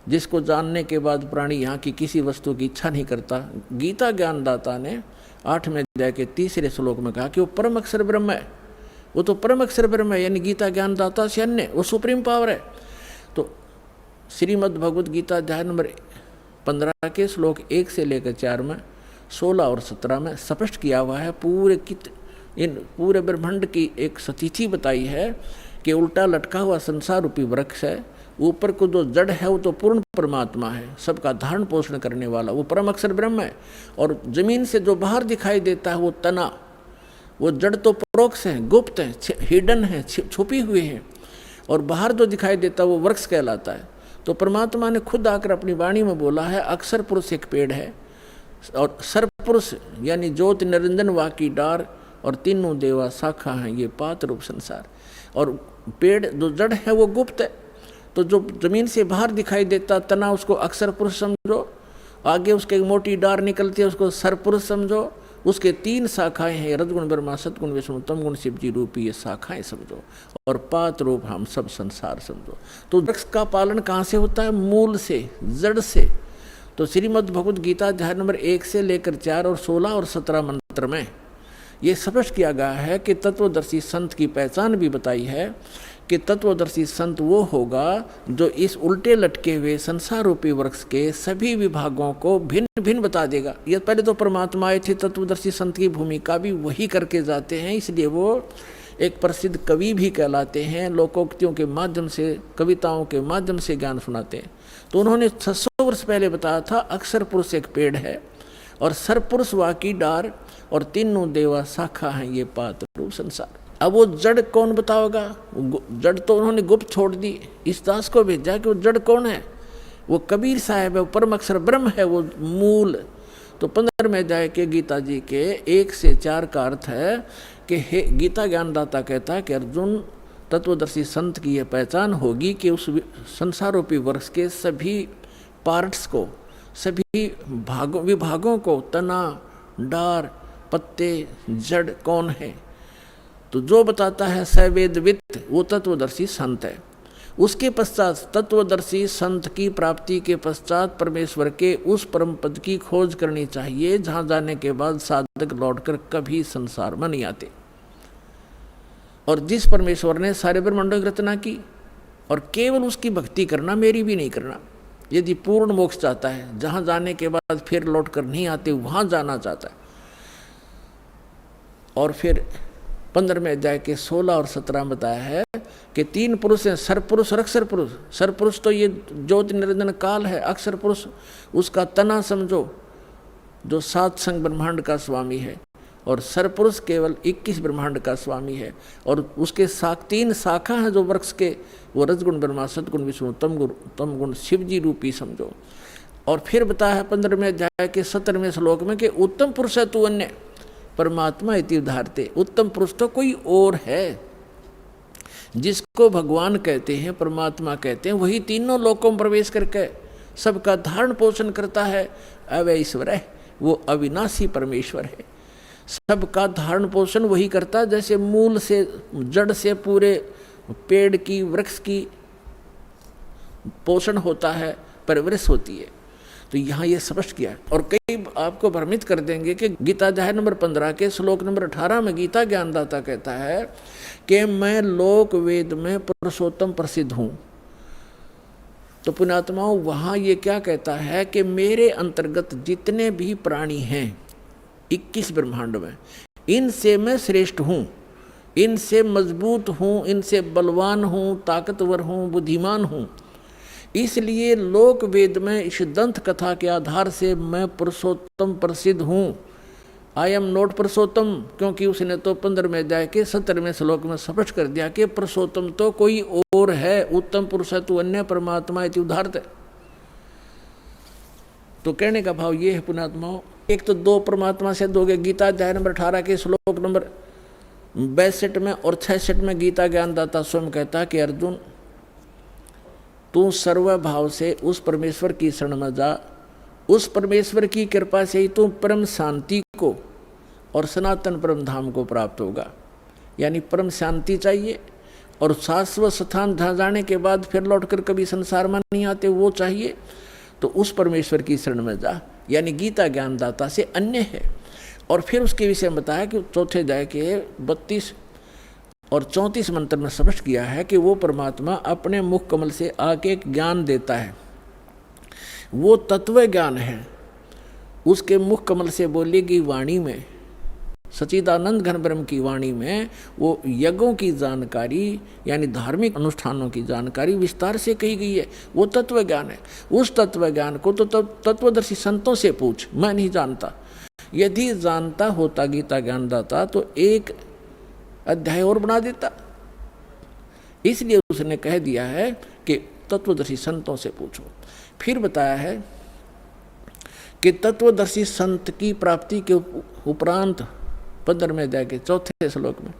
जिसको जानने के बाद प्राणी यहाँ की किसी वस्तु की इच्छा नहीं करता। गीता ज्ञानदाता ने 8वें अध्याय के 3रे श्लोक में कहा कि वो परम अक्षर ब्रह्म है, वो तो परम अक्षर ब्रह्म है, यानी गीता ज्ञानदाता से अन्य वो सुप्रीम पावर है। तो श्रीमद् भगवद गीता अध्याय नंबर 15 के श्लोक 1 से लेकर 4 में, 16 और 17 में स्पष्ट किया हुआ है। इन पूरे ब्रह्मांड की एक सतिथि बताई है कि उल्टा लटका हुआ संसार रूपी वृक्ष है, ऊपर को जो जड़ है वो तो पूर्ण परमात्मा है, सबका धारण पोषण करने वाला वो परम अक्षर ब्रह्म है। और जमीन से जो बाहर दिखाई देता है वो तना, वो जड़ तो परोक्ष है, गुप्त है, हिडन है, छुपी हुई है, और बाहर जो दिखाई देता है वो वृक्ष कहलाता है। तो परमात्मा ने खुद आकर अपनी वाणी में बोला है, अक्षर पुरुष एक पेड़ है, और सर्वपुरुष यानी ज्योति निरंजन वाह की डार, और तीनों देवा शाखा हैं, ये पात रूप संसार। और पेड़ जो जड़ है वो गुप्त है, तो जो जमीन से बाहर दिखाई देता तना उसको अक्षर पुरुष समझो, आगे उसके एक मोटी डार निकलती है उसको सर्वपुरुष समझो, उसके 3 शाखाएं हैं, रजगुण ब्रह्मा, सतगुण विष्णु, तमगुण शिव जी रूपी, ये शाखाएं समझो, और पात रूप हम सब संसार समझो। तो वृक्ष का पालन कहाँ से होता है? मूल से, जड़ से। तो श्रीमद् भगवद गीता अध्याय नंबर 1 से लेकर 4 और 16 और 17 मंत्र में ये स्पष्ट किया गया है कि तत्वदर्शी संत की पहचान भी बताई है कि तत्वदर्शी संत वो होगा जो इस उल्टे लटके हुए संसार रूपी वृक्ष के सभी विभागों को भिन्न भिन्न बता देगा। ये पहले तो परमात्मा आए थे, तत्वदर्शी संत की भूमिका भी वही करके जाते हैं, इसलिए वो एक प्रसिद्ध कवि भी कहलाते हैं, लोकोक्तियों के माध्यम से, कविताओं के माध्यम से ज्ञान सुनाते हैं। तो उन्होंने 600 वर्ष पहले बताया था अक्षर पुरुष एक पेड़ है, और सर्वपुरुष वा की डार, और तीनों देवा शाखा हैं, ये पात रूप संसार। अब वो जड़ कौन बताओगा? जड़ तो उन्होंने गुप्त छोड़ दी, इस दास को भेजा कि वो जड़ कौन है? वो कबीर साहब है, वो परम अक्षर ब्रह्म है, वो मूल। तो 15वें अध्याय के गीता जी के 1 से 4 का अर्थ है कि हे गीता ज्ञानदाता कहता है कि अर्जुन, तत्वदर्शी संत की यह पहचान होगी कि उस संसार रूपी वृक्ष के सभी पार्ट्स को, सभी विभागों को, तना, डार, पत्ते, जड़ कौन है। तो जो बताता है सवेदवित, वो तत्वदर्शी संत है। उसके पश्चात तत्वदर्शी संत की प्राप्ति के पश्चात परमेश्वर के उस परम पद की खोज करनी चाहिए, जहां जाने के बाद साधक लौटकर कभी संसार में नहीं आते। और जिस परमेश्वर ने सारे ब्रह्मांडों की रचना की, और केवल उसकी भक्ति करना, मेरी भी नहीं करना। यदि पूर्ण मोक्ष चाहता है, जहां जाने के बाद फिर लौट कर नहीं आते, वहां जाना चाहता है। और फिर 15वें अध्याय के 16 और 17 बताया है कि 3 पुरुष हैं, सरपुरुष और अक्षर पुरुष। सरपुरुष तो ये ज्योति निरंजन काल है, अक्षर पुरुष उसका तना समझो, जो 7 संग ब्रह्मांड का स्वामी है, और सरपुरुष केवल 21 ब्रह्मांड का स्वामी है। और उसके 3 शाखा हैं जो वृक्ष के, वो रजगुण ब्रह्मा, सतगुण विष्णु, तम गुण शिव जी रूपी समझो। और फिर बताया है 15वें अध्याय के 17वें श्लोक में कि उत्तम पुरुष है तू अन्य परमात्मा इति उदाहरते। उत्तम पुरुष तो कोई और है, जिसको भगवान कहते हैं, परमात्मा कहते हैं, वही तीनों लोकों में प्रवेश करके सबका धारण पोषण करता है। अवय ईश्वर है, वो अविनाशी परमेश्वर है, सबका धारण पोषण वही करता है। जैसे मूल से, जड़ से पूरे पेड़ की, वृक्ष की पोषण होता है, परवरिश होती है। तो यहाँ ये स्पष्ट किया है। और कई आपको भ्रमित कर देंगे कि गीता अध्याय नंबर 15 के श्लोक नंबर 18 में गीता ज्ञानदाता कहता है कि मैं लोक वेद में पुरुषोत्तम प्रसिद्ध हूँ। तो पुण्यात्माओं, वहाँ ये क्या कहता है कि मेरे अंतर्गत जितने भी प्राणी हैं 21 ब्रह्मांड में, इनसे मैं श्रेष्ठ हूँ, इनसे मजबूत हूँ, इनसे बलवान हूँ, ताकतवर हूँ, बुद्धिमान हूँ। इसलिए लोक वेद में इस दंत कथा के आधार से मैं पुरुषोत्तम प्रसिद्ध हूँ। आई एम नॉट पुरुषोत्तम, क्योंकि उसने तो 15वें अध्याय के 17वें श्लोक में स्पष्ट कर दिया कि पुरुषोत्तम तो कोई और है, उत्तम पुरुष है तू अन्य परमात्मा इति उदाहरते। तो कहने का भाव ये है पुण्यात्माओं, एक तो 2 परमात्मा से दोगे। गीता अध्याय नंबर 18 के श्लोक नंबर 62 में और 66 में गीता ज्ञानदाता स्वयं कहता कि अर्जुन, तू सर्वभाव से उस परमेश्वर की शरण में जा, उस परमेश्वर की कृपा से ही तू परम शांति को और सनातन परम धाम को प्राप्त होगा। यानी परम शांति चाहिए और शाश्वत स्थान जहाँ जाने के बाद फिर लौटकर कभी संसार में नहीं आते, वो चाहिए। तो उस परमेश्वर की शरण में जा, यानी गीता ज्ञानदाता से अन्य है। और फिर उसके विषय में बताया कि 4 अध्याय के 32 और 34 मंत्र में स्पष्ट किया है कि वो परमात्मा अपने मुख कमल से आके एक ज्ञान देता है, वो तत्व ज्ञान है। उसके मुख कमल से बोलेगी वाणी में, सच्चिदानंद घन ब्रह्म की वाणी में वो यज्ञों की जानकारी, यानी धार्मिक अनुष्ठानों की जानकारी विस्तार से कही गई है। वो तत्व ज्ञान है। उस तत्व ज्ञान को तो तत्वदर्शी संतों से पूछ, मैं नहीं जानता। यदि जानता होता गीता ज्ञानदाता तो एक अध्याय और बना देता। इसलिए उसने कह दिया है कि तत्वदर्शी संतों से पूछो। फिर बताया है कि तत्वदर्शी संत की प्राप्ति के उपरांत 15वें अध्याय के 4 श्लोक में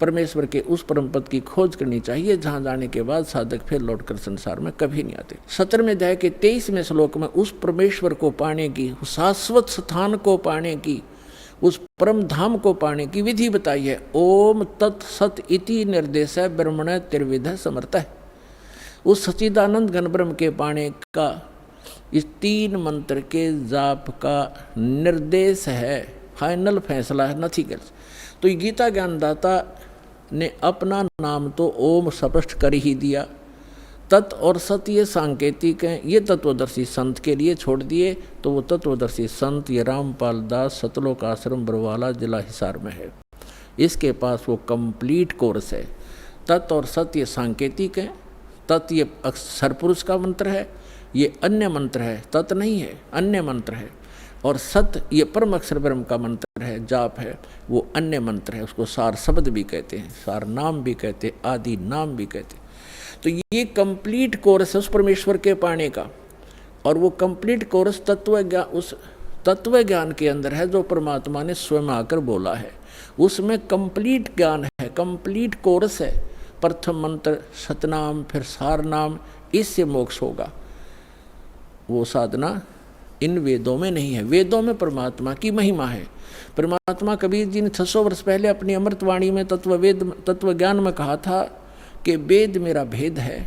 परमेश्वर के उस परम पद की खोज करनी चाहिए, जहां जाने के बाद साधक फिर लौटकर संसार में कभी नहीं आते। 17वें अध्याय के 23वें श्लोक में उस परमेश्वर को पाने की, शाश्वत स्थान को पाने की, उस परम धाम को पाने की विधि बताई है। ओम तत्सत इति निर्देश ब्रह्मण त्रिविध समर्थ है। उस सच्चिदानंद घन ब्रह्म के पाने का इस 3 मंत्र के जाप का निर्देश है, फाइनल फैसला है, नथिंग एल्स। तो ये गीता ज्ञानदाता ने अपना नाम तो ओम स्पष्ट कर ही दिया। तत् और सत ये सांकेतिक हैं, ये तत्वदर्शी संत के लिए छोड़ दिए। तो वो तत्वदर्शी संत ये रामपाल दास सतलोक आश्रम बरवाला जिला हिसार में है। इसके पास वो कंप्लीट कोर्स है। तत् और सत ये सांकेतिक हैं। तत् ये सरपुरुष का मंत्र है, ये अन्य मंत्र है, तत् नहीं है, अन्य मंत्र है। और सत ये परम अक्षर ब्रह्म का मंत्र है, जाप है, वो अन्य मंत्र है। उसको सार शब्द भी कहते हैं, सार नाम भी कहते हैं, आदि नाम भी कहते हैं। तो ये कंप्लीट कोर्स है उस परमेश्वर के पाने का। और वो कंप्लीट कोर्स उस तत्व ज्ञान के अंदर है जो परमात्मा ने स्वयं आकर बोला है। उसमें कंप्लीट ज्ञान है, कंप्लीट कोर्स है। प्रथम मंत्र सतनाम, फिर सार नाम, इससे मोक्ष होगा। वो साधना इन वेदों में नहीं है। वेदों में परमात्मा की महिमा है। परमात्मा कबीर जी ने 600 वर्ष पहले अपनी अमृतवाणी में तत्व ज्ञान में कहा था कि वेद मेरा भेद है,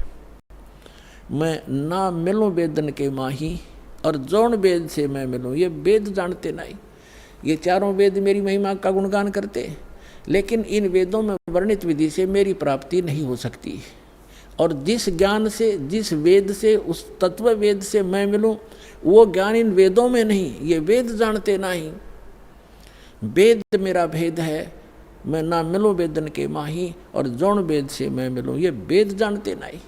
मैं ना मिलूं वेदन के माही, और जौन वेद से मैं मिलूं, ये वेद जानते नहीं। ये चारों वेद मेरी महिमा का गुणगान करते, लेकिन इन वेदों में वर्णित विधि से मेरी प्राप्ति नहीं हो सकती। और जिस ज्ञान से, जिस वेद से, उस तत्व वेद से मैं मिलूं, वो ज्ञान इन वेदों में नहीं, ये वेद जानते नहीं। वेद मेरा भेद है, मैं ना मिलूं वेदन के माही, और जौन वेद से मैं मिलूं, ये वेद जानते नहीं।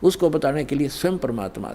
उसको बताने के लिए स्वयं परमात्मा